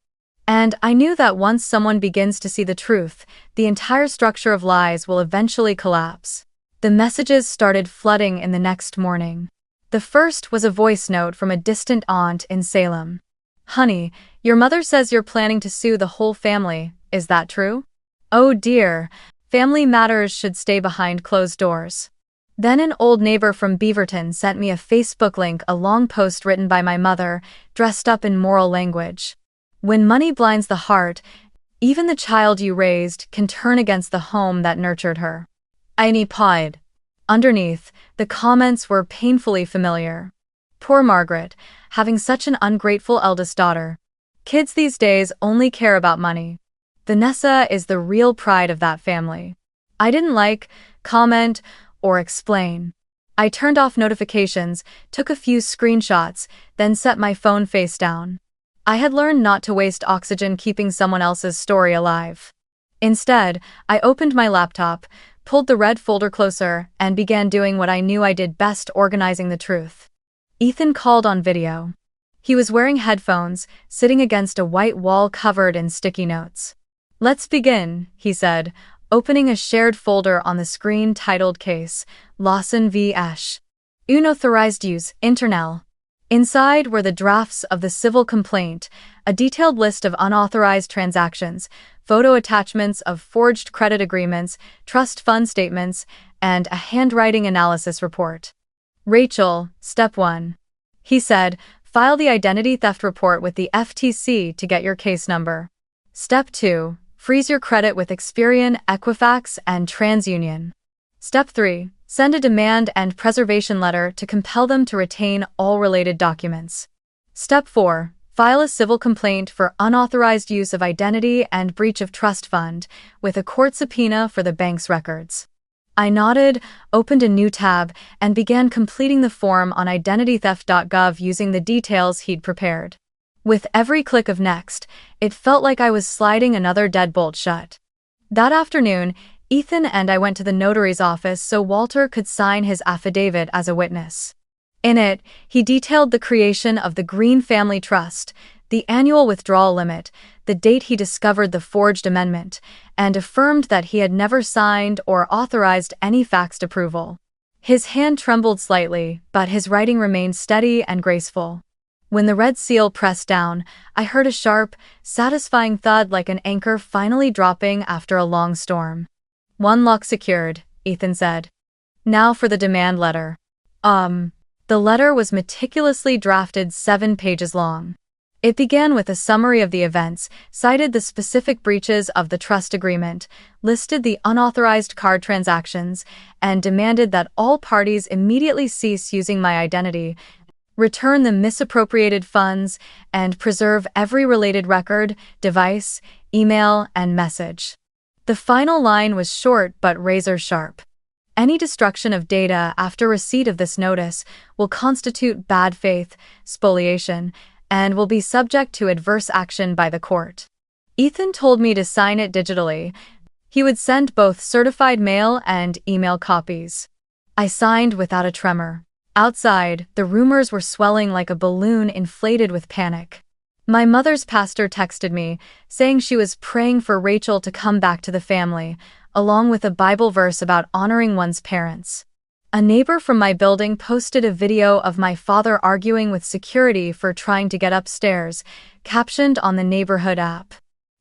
[SPEAKER 1] And I knew that once someone begins to see the truth, the entire structure of lies will eventually collapse. The messages started flooding in the next morning. The first was a voice note from a distant aunt in Salem. "Honey, your mother says you're planning to sue the whole family. Is that true? Oh dear, family matters should stay behind closed doors." Then an old neighbor from Beaverton sent me a Facebook link, a long post written by my mother, dressed up in moral language. "When money blinds the heart, even the child you raised can turn against the home that nurtured her." I pawed. Underneath, the comments were painfully familiar. "Poor Margaret, having such an ungrateful eldest daughter. Kids these days only care about money. Vanessa is the real pride of that family." I didn't like, comment, or explain. I turned off notifications, took a few screenshots, then set my phone face down. I had learned not to waste oxygen keeping someone else's story alive. Instead, I opened my laptop, pulled the red folder closer, and began doing what I knew I did best, organizing the truth. Ethan called on video. He was wearing headphones, sitting against a white wall covered in sticky notes. "Let's begin," he said, opening a shared folder on the screen titled Case, Lawson v. Esch. Unauthorized use, Internal. Inside were the drafts of the civil complaint, a detailed list of unauthorized transactions, photo attachments of forged credit agreements, trust fund statements, and a handwriting analysis report. "Rachel, Step 1. He said, file the identity theft report with the FTC to get your case number. Step 2. Freeze your credit with Experian, Equifax, and TransUnion. Step 3. Send a demand and preservation letter to compel them to retain all related documents. Step 4. File a civil complaint for unauthorized use of identity and breach of trust fund, with a court subpoena for the bank's records." I nodded, opened a new tab, and began completing the form on identitytheft.gov using the details he'd prepared. With every click of next, it felt like I was sliding another deadbolt shut. That afternoon, Ethan and I went to the notary's office so Walter could sign his affidavit as a witness. In it, he detailed the creation of the Green Family Trust, the annual withdrawal limit, the date he discovered the forged amendment, and affirmed that he had never signed or authorized any faxed approval. His hand trembled slightly, but his writing remained steady and graceful. When the red seal pressed down, I heard a sharp, satisfying thud like an anchor finally dropping after a long storm. "One lock secured," Ethan said. "Now for the demand letter." The letter was meticulously drafted, 7 pages long. It began with a summary of the events, cited the specific breaches of the trust agreement, listed the unauthorized card transactions, and demanded that all parties immediately cease using my identity, return the misappropriated funds, and preserve every related record, device, email, and message. The final line was short but razor-sharp. Any destruction of data after receipt of this notice will constitute bad faith, spoliation, and will be subject to adverse action by the court. Ethan told me to sign it digitally. He would send both certified mail and email copies. I signed without a tremor. Outside, the rumors were swelling like a balloon inflated with panic. My mother's pastor texted me, saying she was praying for Rachel to come back to the family, along with a Bible verse about honoring one's parents. A neighbor from my building posted a video of my father arguing with security for trying to get upstairs, captioned on the neighborhood app.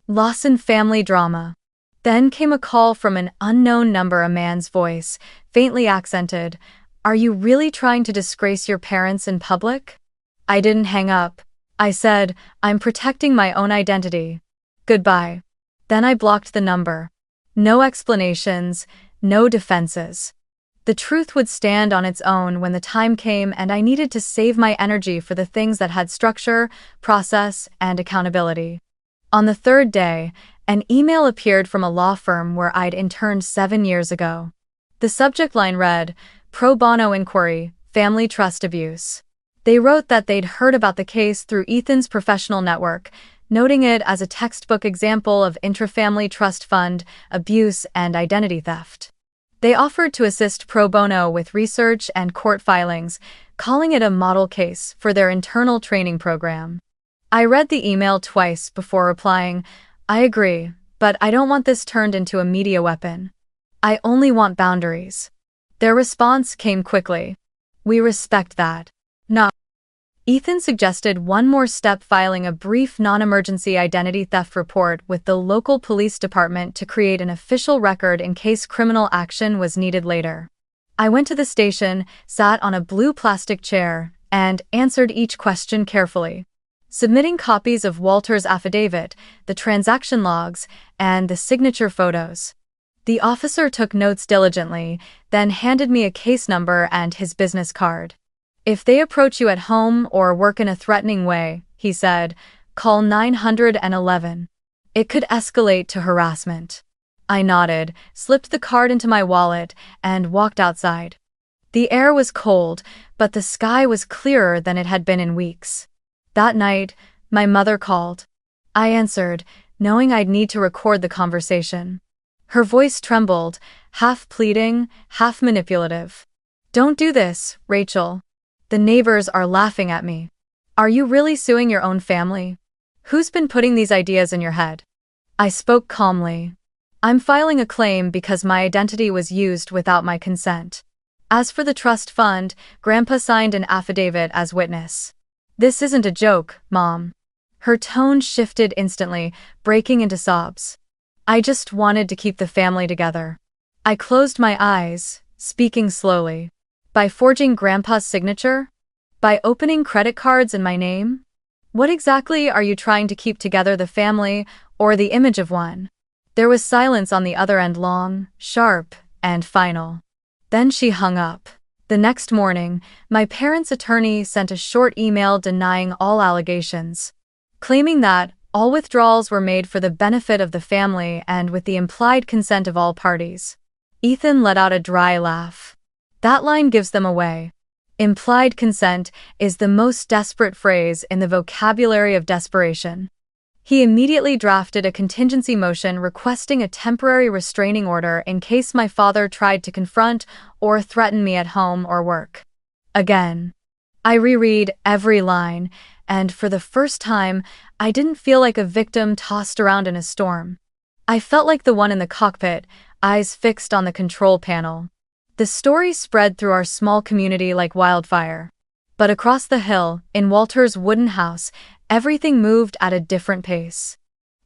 [SPEAKER 1] Lawson family drama. Then came a call from an unknown number, a man's voice, faintly accented. Are you really trying to disgrace your parents in public? I didn't hang up. I said, I'm protecting my own identity. Goodbye. Then I blocked the number. No explanations, no defenses. The truth would stand on its own when the time came, and I needed to save my energy for the things that had structure, process, and accountability. On the third day, an email appeared from a law firm where I'd interned 7 years ago. The subject line read, Pro bono inquiry, family trust abuse. They wrote that they'd heard about the case through Ethan's professional network, noting it as a textbook example of intrafamily trust fund abuse and identity theft. They offered to assist pro bono with research and court filings, calling it a model case for their internal training program. I read the email twice before replying, I agree, but I don't want this turned into a media weapon. I only want boundaries. Their response came quickly. We respect that. No. Ethan suggested one more step, filing a brief non-emergency identity theft report with the local police department to create an official record in case criminal action was needed later. I went to the station, sat on a blue plastic chair, and answered each question carefully, submitting copies of Walter's affidavit, the transaction logs, and the signature photos. The officer took notes diligently, then handed me a case number and his business card. If they approach you at home or work in a threatening way, he said, call 911. It could escalate to harassment. I nodded, slipped the card into my wallet, and walked outside. The air was cold, but the sky was clearer than it had been in weeks. That night, my mother called. I answered, knowing I'd need to record the conversation. Her voice trembled, half pleading, half manipulative. Don't do this, Rachel. The neighbors are laughing at me. Are you really suing your own family? Who's been putting these ideas in your head? I spoke calmly. I'm filing a claim because my identity was used without my consent. As for the trust fund, Grandpa signed an affidavit as witness. This isn't a joke, Mom. Her tone shifted instantly, breaking into sobs. I just wanted to keep the family together. I closed my eyes, speaking slowly. By forging Grandpa's signature? By opening credit cards in my name? What exactly are you trying to keep together, the family, or the image of one? There was silence on the other end, long, sharp, and final. Then she hung up. The next morning, my parents' attorney sent a short email denying all allegations, claiming that all withdrawals were made for the benefit of the family and with the implied consent of all parties. Ethan let out a dry laugh. That line gives them away. Implied consent is the most desperate phrase in the vocabulary of desperation. He immediately drafted a contingency motion requesting a temporary restraining order in case my father tried to confront or threaten me at home or work. Again. I reread every line, and for the first time, I didn't feel like a victim tossed around in a storm. I felt like the one in the cockpit, eyes fixed on the control panel. The story spread through our small community like wildfire. But across the hill, in Walter's wooden house, everything moved at a different pace.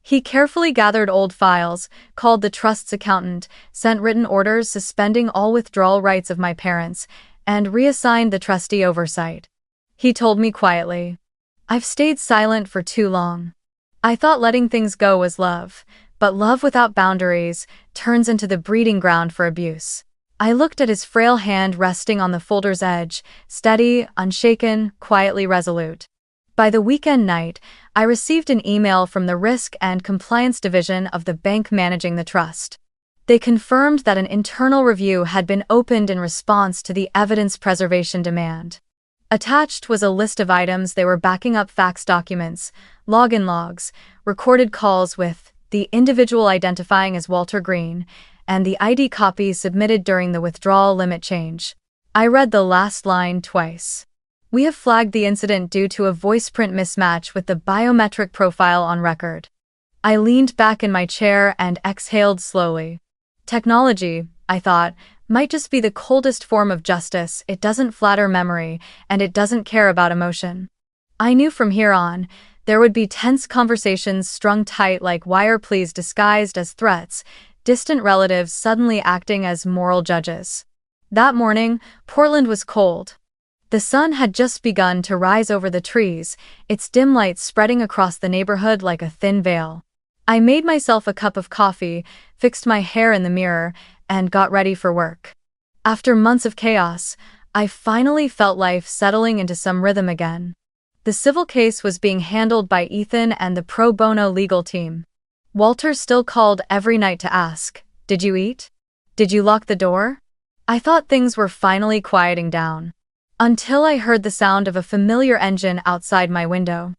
[SPEAKER 1] He carefully gathered old files, called the trust's accountant, sent written orders suspending all withdrawal rights of my parents, and reassigned the trustee oversight. He told me quietly, I've stayed silent for too long. I thought letting things go was love, but love without boundaries turns into the breeding ground for abuse. I looked at his frail hand resting on the folder's edge, steady, unshaken, quietly resolute. By the weekend night, I received an email from the Risk and Compliance Division of the bank managing the trust. They confirmed that an internal review had been opened in response to the evidence preservation demand. Attached was a list of items they were backing up: fax documents, login logs, recorded calls with the individual identifying as Walter Green, and the ID copies submitted during the withdrawal limit change. I read the last line twice. "We have flagged the incident due to a voice print mismatch with the biometric profile on record." I leaned back in my chair and exhaled slowly. Technology, I thought, might just be the coldest form of justice. It doesn't flatter memory, and it doesn't care about emotion. I knew from here on, there would be tense conversations strung tight like wire pleas disguised as threats, distant relatives suddenly acting as moral judges. That morning, Portland was cold. The sun had just begun to rise over the trees, its dim light spreading across the neighborhood like a thin veil. I made myself a cup of coffee, fixed my hair in the mirror, and got ready for work. After months of chaos, I finally felt life settling into some rhythm again. The civil case was being handled by Ethan and the pro bono legal team. Walter still called every night to ask, "Did you eat? Did you lock the door?" I thought things were finally quieting down. Until I heard the sound of a familiar engine outside my window.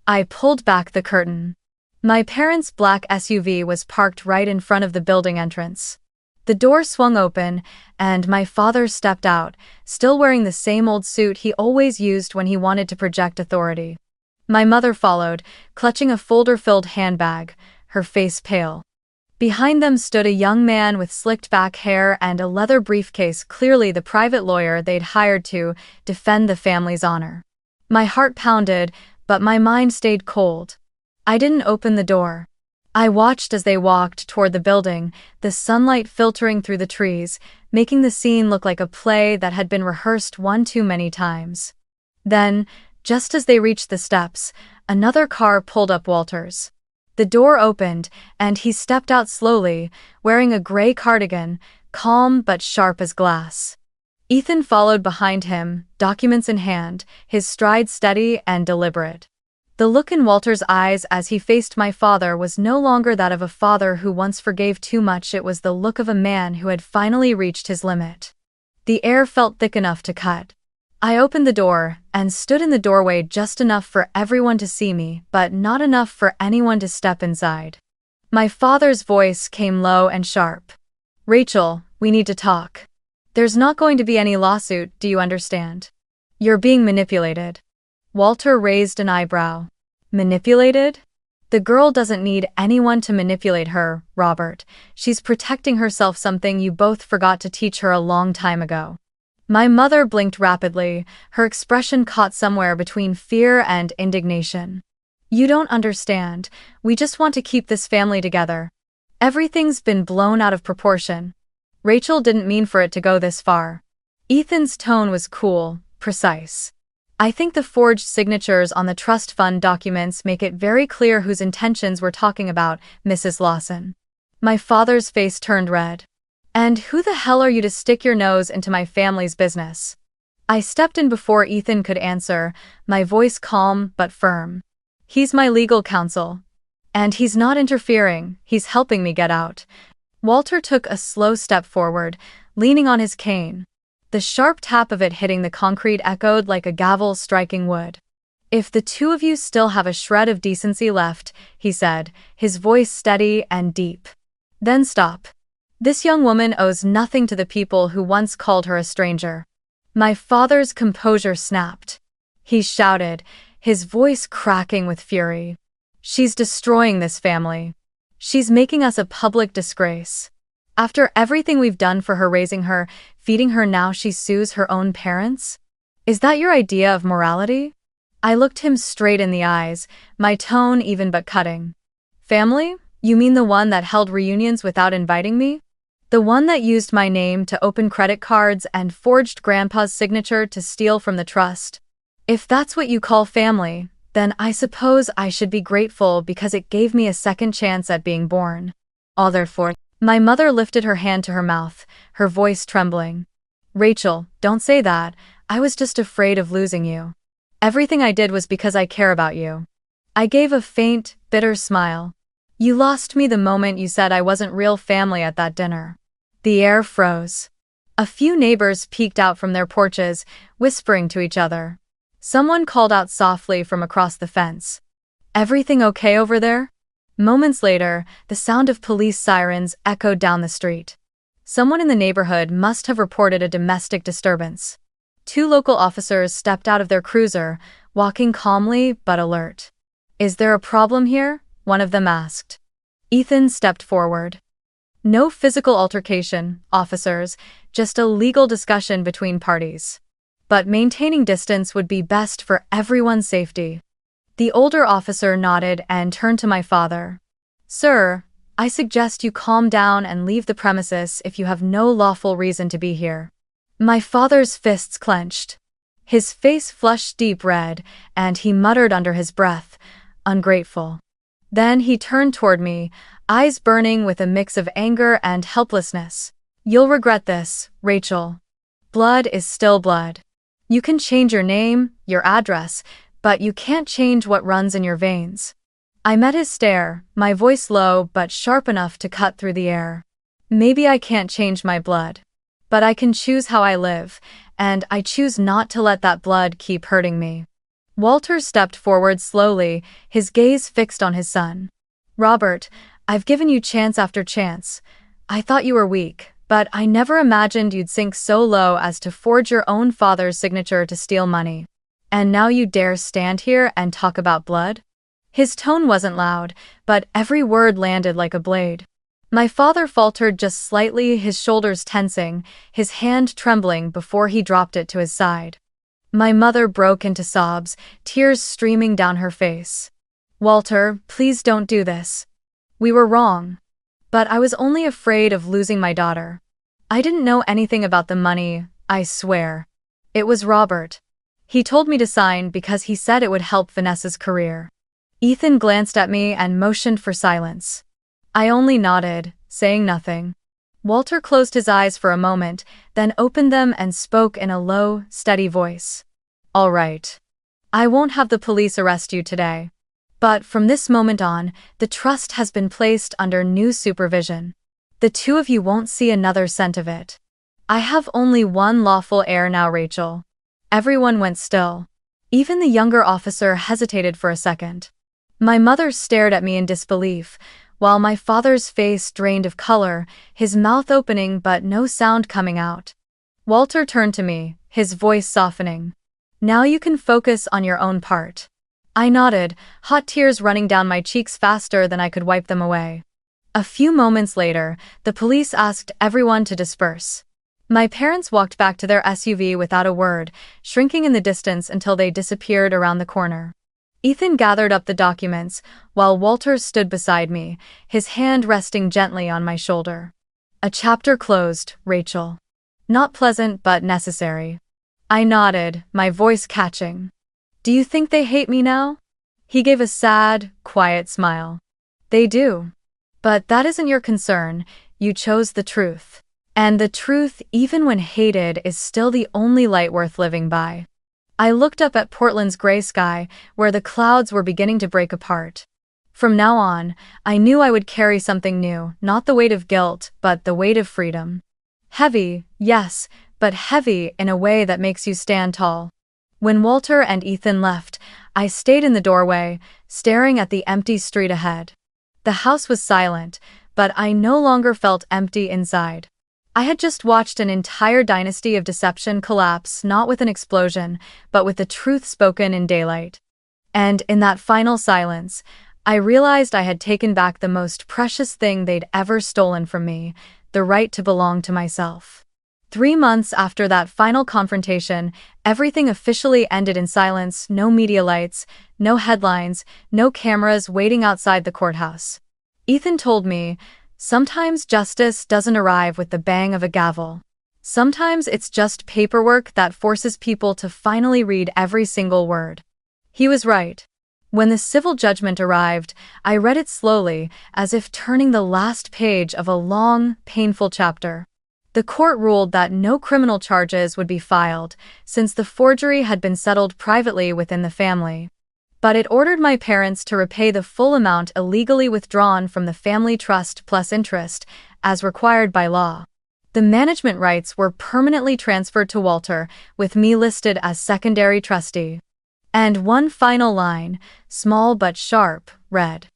[SPEAKER 1] I pulled back the curtain. My parents' black SUV was parked right in front of the building entrance. The door swung open, and my father stepped out, still wearing the same old suit he always used when he wanted to project authority. My mother followed, clutching a folder-filled handbag, her face pale. Behind them stood a young man with slicked back hair and a leather briefcase, clearly the private lawyer they'd hired to defend the family's honor. My heart pounded, but my mind stayed cold. I didn't open the door. I watched as they walked toward the building, the sunlight filtering through the trees, making the scene look like a play that had been rehearsed one too many times. Then, just as they reached the steps, another car pulled up Walter's. The door opened, and he stepped out slowly, wearing a gray cardigan, calm but sharp as glass. Ethan followed behind him, documents in hand, his stride steady and deliberate. The look in Walter's eyes as he faced my father was no longer that of a father who once forgave too much. It was the look of a man who had finally reached his limit. The air felt thick enough to cut. I opened the door and stood in the doorway just enough for everyone to see me, but not enough for anyone to step inside. My father's voice came low and sharp. "Rachel, we need to talk. There's not going to be any lawsuit, do you understand? You're being manipulated." Walter raised an eyebrow. "Manipulated? The girl doesn't need anyone to manipulate her, Robert. She's protecting herself, something you both forgot to teach her a long time ago." My mother blinked rapidly, her expression caught somewhere between fear and indignation. "You don't understand. We just want to keep this family together. Everything's been blown out of proportion. Rachel didn't mean for it to go this far." Ethan's tone was cool, precise. "I think the forged signatures on the trust fund documents make it very clear whose intentions we're talking about, Mrs. Lawson." My father's face turned red. "And who the hell are you to stick your nose into my family's business?" I stepped in before Ethan could answer, my voice calm but firm. "He's my legal counsel. And he's not interfering, he's helping me get out." Walter took a slow step forward, leaning on his cane. The sharp tap of it hitting the concrete echoed like a gavel striking wood. "If the two of you still have a shred of decency left," he said, his voice steady and deep, "then stop. This young woman owes nothing to the people who once called her a stranger." My father's composure snapped. He shouted, his voice cracking with fury. "She's destroying this family. She's making us a public disgrace. After everything we've done for her, raising her, feeding her, now she sues her own parents? Is that your idea of morality?" I looked him straight in the eyes, my tone even but cutting. "Family? You mean the one that held reunions without inviting me? The one that used my name to open credit cards and forged Grandpa's signature to steal from the trust? If that's what you call family, then I suppose I should be grateful because it gave me a second chance at being born. All therefore." My mother lifted her hand to her mouth, her voice trembling. "Rachel, don't say that. I was just afraid of losing you. Everything I did was because I care about you." I gave a faint, bitter smile. You lost me the moment you said I wasn't real family at that dinner. The air froze. A few neighbors peeked out from their porches, whispering to each other. Someone called out softly from across the fence. Everything okay over there? Moments later, the sound of police sirens echoed down the street. Someone in the neighborhood must have reported a domestic disturbance. Two local officers stepped out of their cruiser, walking calmly but alert. Is there a problem here? One of them asked. Ethan stepped forward. No physical altercation, officers, just a legal discussion between parties. But maintaining distance would be best for everyone's safety. The older officer nodded and turned to my father. Sir, I suggest you calm down and leave the premises if you have no lawful reason to be here. My father's fists clenched. His face flushed deep red, and he muttered under his breath, ungrateful. Then he turned toward me, eyes burning with a mix of anger and helplessness. You'll regret this, Rachel. Blood is still blood. You can change your name, your address, but you can't change what runs in your veins. I met his stare, my voice low but sharp enough to cut through the air. Maybe I can't change my blood. But I can choose how I live, and I choose not to let that blood keep hurting me. Walter stepped forward slowly, his gaze fixed on his son. Robert, I've given you chance after chance. I thought you were weak, but I never imagined you'd sink so low as to forge your own father's signature to steal money. And now you dare stand here and talk about blood? His tone wasn't loud, but every word landed like a blade. My father faltered just slightly, his shoulders tensing, his hand trembling before he dropped it to his side. My mother broke into sobs, tears streaming down her face. Walter, please don't do this. We were wrong. But I was only afraid of losing my daughter. I didn't know anything about the money, I swear. It was Robert. He told me to sign because he said it would help Vanessa's career. Ethan glanced at me and motioned for silence. I only nodded, saying nothing. Walter closed his eyes for a moment, then opened them and spoke in a low, steady voice. All right. I won't have the police arrest you today. But from this moment on, the trust has been placed under new supervision. The two of you won't see another cent of it. I have only one lawful heir now, Rachel. Everyone went still. Even the younger officer hesitated for a second. My mother stared at me in disbelief, while my father's face drained of color, his mouth opening but no sound coming out. Walter turned to me, his voice softening. Now you can focus on your own part. I nodded, hot tears running down my cheeks faster than I could wipe them away. A few moments later, the police asked everyone to disperse. My parents walked back to their SUV without a word, shrinking in the distance until they disappeared around the corner. Ethan gathered up the documents, while Walter stood beside me, his hand resting gently on my shoulder. A chapter closed, Rachel. Not pleasant but necessary. I nodded, my voice catching. Do you think they hate me now? He gave a sad, quiet smile. They do. But that isn't your concern, you chose the truth. And the truth, even when hated, is still the only light worth living by. I looked up at Portland's gray sky, where the clouds were beginning to break apart. From now on, I knew I would carry something new, not the weight of guilt, but the weight of freedom. Heavy, yes, but heavy in a way that makes you stand tall. When Walter and Ethan left, I stayed in the doorway, staring at the empty street ahead. The house was silent, but I no longer felt empty inside. I had just watched an entire dynasty of deception collapse, not with an explosion, but with the truth spoken in daylight. And in that final silence, I realized I had taken back the most precious thing they'd ever stolen from me, the right to belong to myself. 3 months after that final confrontation, everything officially ended in silence, no media lights, no headlines, no cameras waiting outside the courthouse. Ethan told me, sometimes justice doesn't arrive with the bang of a gavel. Sometimes it's just paperwork that forces people to finally read every single word. He was right. When the civil judgment arrived, I read it slowly, as if turning the last page of a long, painful chapter. The court ruled that no criminal charges would be filed, since the forgery had been settled privately within the family. but it ordered my parents to repay the full amount illegally withdrawn from the family trust plus interest, as required by law. The management rights were permanently transferred to Walter, with me listed as secondary trustee. And one final line, small but sharp, read: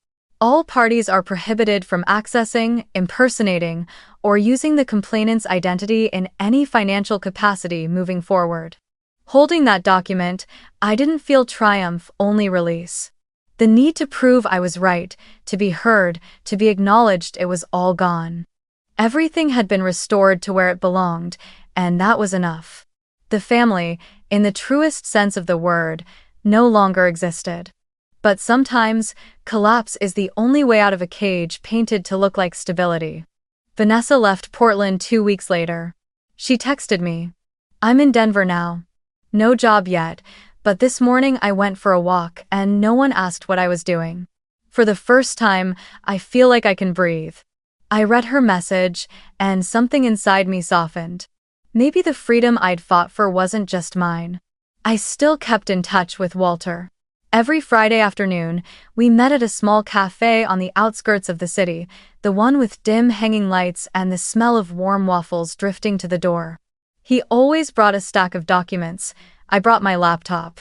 [SPEAKER 1] all parties are prohibited from accessing, impersonating, or using the complainant's identity in any financial capacity moving forward. Holding that document, I didn't feel triumph, only release. The need to prove I was right, to be heard, to be acknowledged, it was all gone. Everything had been restored to where it belonged, and that was enough. The family, in the truest sense of the word, no longer existed. But sometimes, collapse is the only way out of a cage painted to look like stability. Vanessa left Portland 2 weeks later. She texted me, "I'm in Denver now. No job yet, but this morning I went for a walk and no one asked what I was doing. For the first time, I feel like I can breathe." I read her message, and something inside me softened. Maybe the freedom I'd fought for wasn't just mine. I still kept in touch with Walter. Every Friday afternoon, we met at a small cafe on the outskirts of the city, the one with dim hanging lights and the smell of warm waffles drifting to the door. He always brought a stack of documents. I brought my laptop.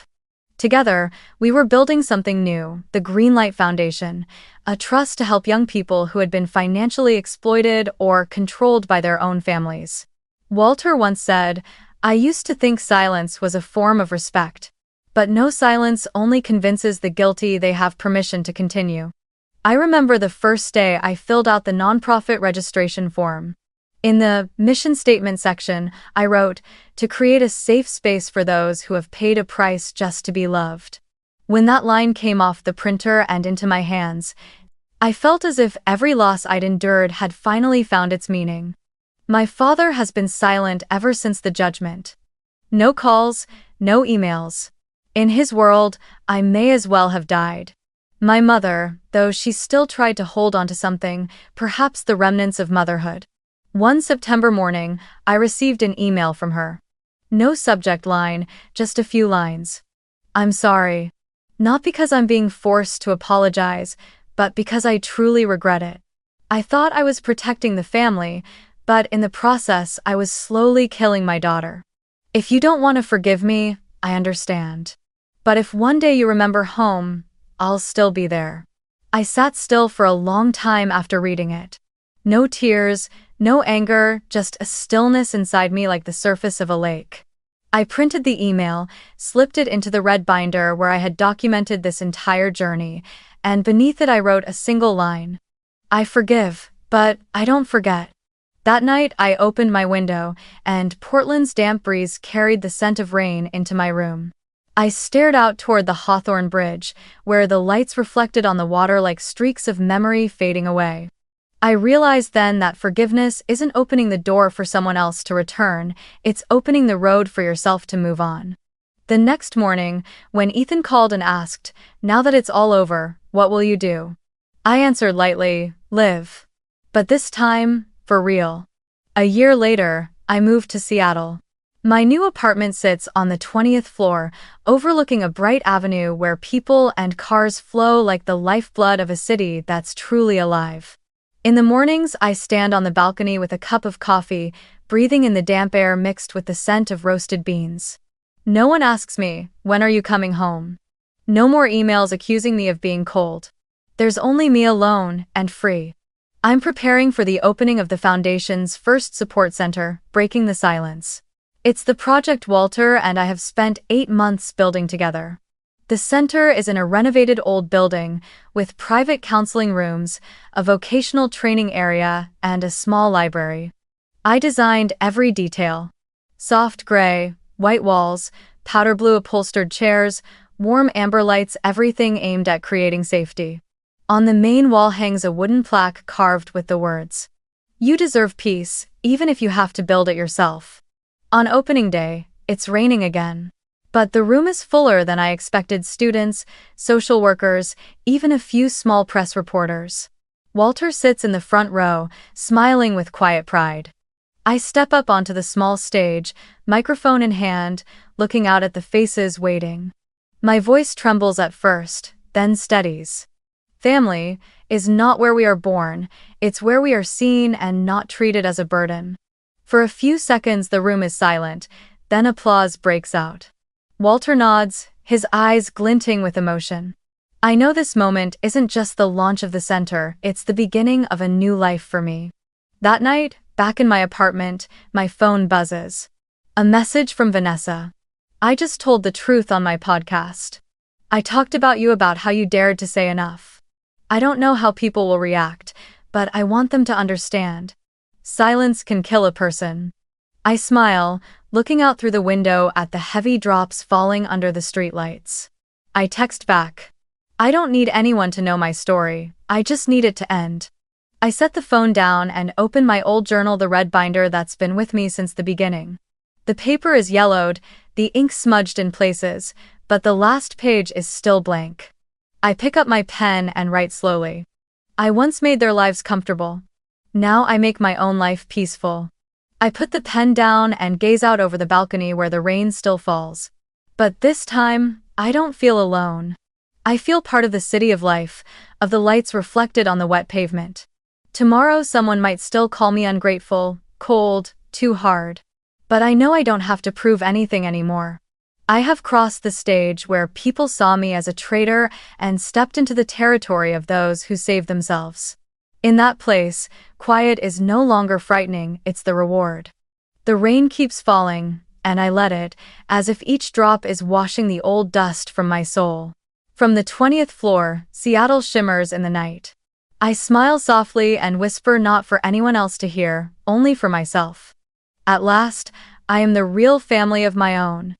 [SPEAKER 1] Together, we were building something new, the Greenlight Foundation, a trust to help young people who had been financially exploited or controlled by their own families. Walter once said, "I used to think silence was a form of respect. But no silence only convinces the guilty they have permission to continue." I remember the first day I filled out the nonprofit registration form. In the mission statement section, I wrote, "To create a safe space for those who have paid a price just to be loved." When that line came off the printer and into my hands, I felt as if every loss I'd endured had finally found its meaning. My father has been silent ever since the judgment. No calls, no emails. In his world, I may as well have died. My mother, though she still tried to hold on to something, perhaps the remnants of motherhood. One September morning, I received an email from her. No subject line, just a few lines. "I'm sorry. Not because I'm being forced to apologize, but because I truly regret it. I thought I was protecting the family, but in the process I was slowly killing my daughter. If you don't want to forgive me, I understand. But if one day you remember home, I'll still be there." I sat still for a long time after reading it. No tears, no anger, just a stillness inside me like the surface of a lake. I printed the email, slipped it into the red binder where I had documented this entire journey, and beneath it I wrote a single line. "I forgive, but I don't forget." That night I opened my window, and Portland's damp breeze carried the scent of rain into my room. I stared out toward the Hawthorne Bridge, where the lights reflected on the water like streaks of memory fading away. I realized then that forgiveness isn't opening the door for someone else to return, it's opening the road for yourself to move on. The next morning, when Ethan called and asked, "Now that it's all over, what will you do?" I answered lightly, "Live." But this time, for real. A year later, I moved to Seattle. My new apartment sits on the 20th floor, overlooking a bright avenue where people and cars flow like the lifeblood of a city that's truly alive. In the mornings, I stand on the balcony with a cup of coffee, breathing in the damp air mixed with the scent of roasted beans. No one asks me, "When are you coming home?" No more emails accusing me of being cold. There's only me alone and free. I'm preparing for the opening of the Foundation's first support center, Breaking the Silence. It's the project Walter and I have spent 8 months building together. The center is in a renovated old building, with private counseling rooms, a vocational training area, and a small library. I designed every detail. Soft gray, white walls, powder blue upholstered chairs, warm amber lights, everything aimed at creating safety. On the main wall hangs a wooden plaque carved with the words, "You deserve peace, even if you have to build it yourself." On opening day, it's raining again. But the room is fuller than I expected: students, social workers, even a few small press reporters. Walter sits in the front row, smiling with quiet pride. I step up onto the small stage, microphone in hand, looking out at the faces waiting. My voice trembles at first, then steadies. Family is not where we are born, it's where we are seen and not treated as a burden. For a few seconds the room is silent, then applause breaks out. Walter nods, his eyes glinting with emotion. I know this moment isn't just the launch of the center, it's the beginning of a new life for me. That night, back in my apartment, my phone buzzes. A message from Vanessa. I just told the truth on my podcast. I talked about you about how you dared to say enough. I don't know how people will react, but I want them to understand. Silence can kill a person. I smile, looking out through the window at the heavy drops falling under the streetlights. I text back. I don't need anyone to know my story, I just need it to end. I set the phone down and open my old journal, the red binder that's been with me since the beginning. The paper is yellowed, the ink smudged in places, but the last page is still blank. I pick up my pen and write slowly. I once made their lives comfortable. Now I make my own life peaceful. I put the pen down and gaze out over the balcony where the rain still falls. But this time, I don't feel alone. I feel part of the city of life, of the lights reflected on the wet pavement. Tomorrow someone might still call me ungrateful, cold, too hard. But I know I don't have to prove anything anymore. I have crossed the stage where people saw me as a traitor and stepped into the territory of those who save themselves. In that place, quiet is no longer frightening, it's the reward. The rain keeps falling, and I let it, as if each drop is washing the old dust from my soul. From the 20th floor, Seattle shimmers in the night. I smile softly and whisper, not for anyone else to hear, only for myself. At last, I am the real family of my own.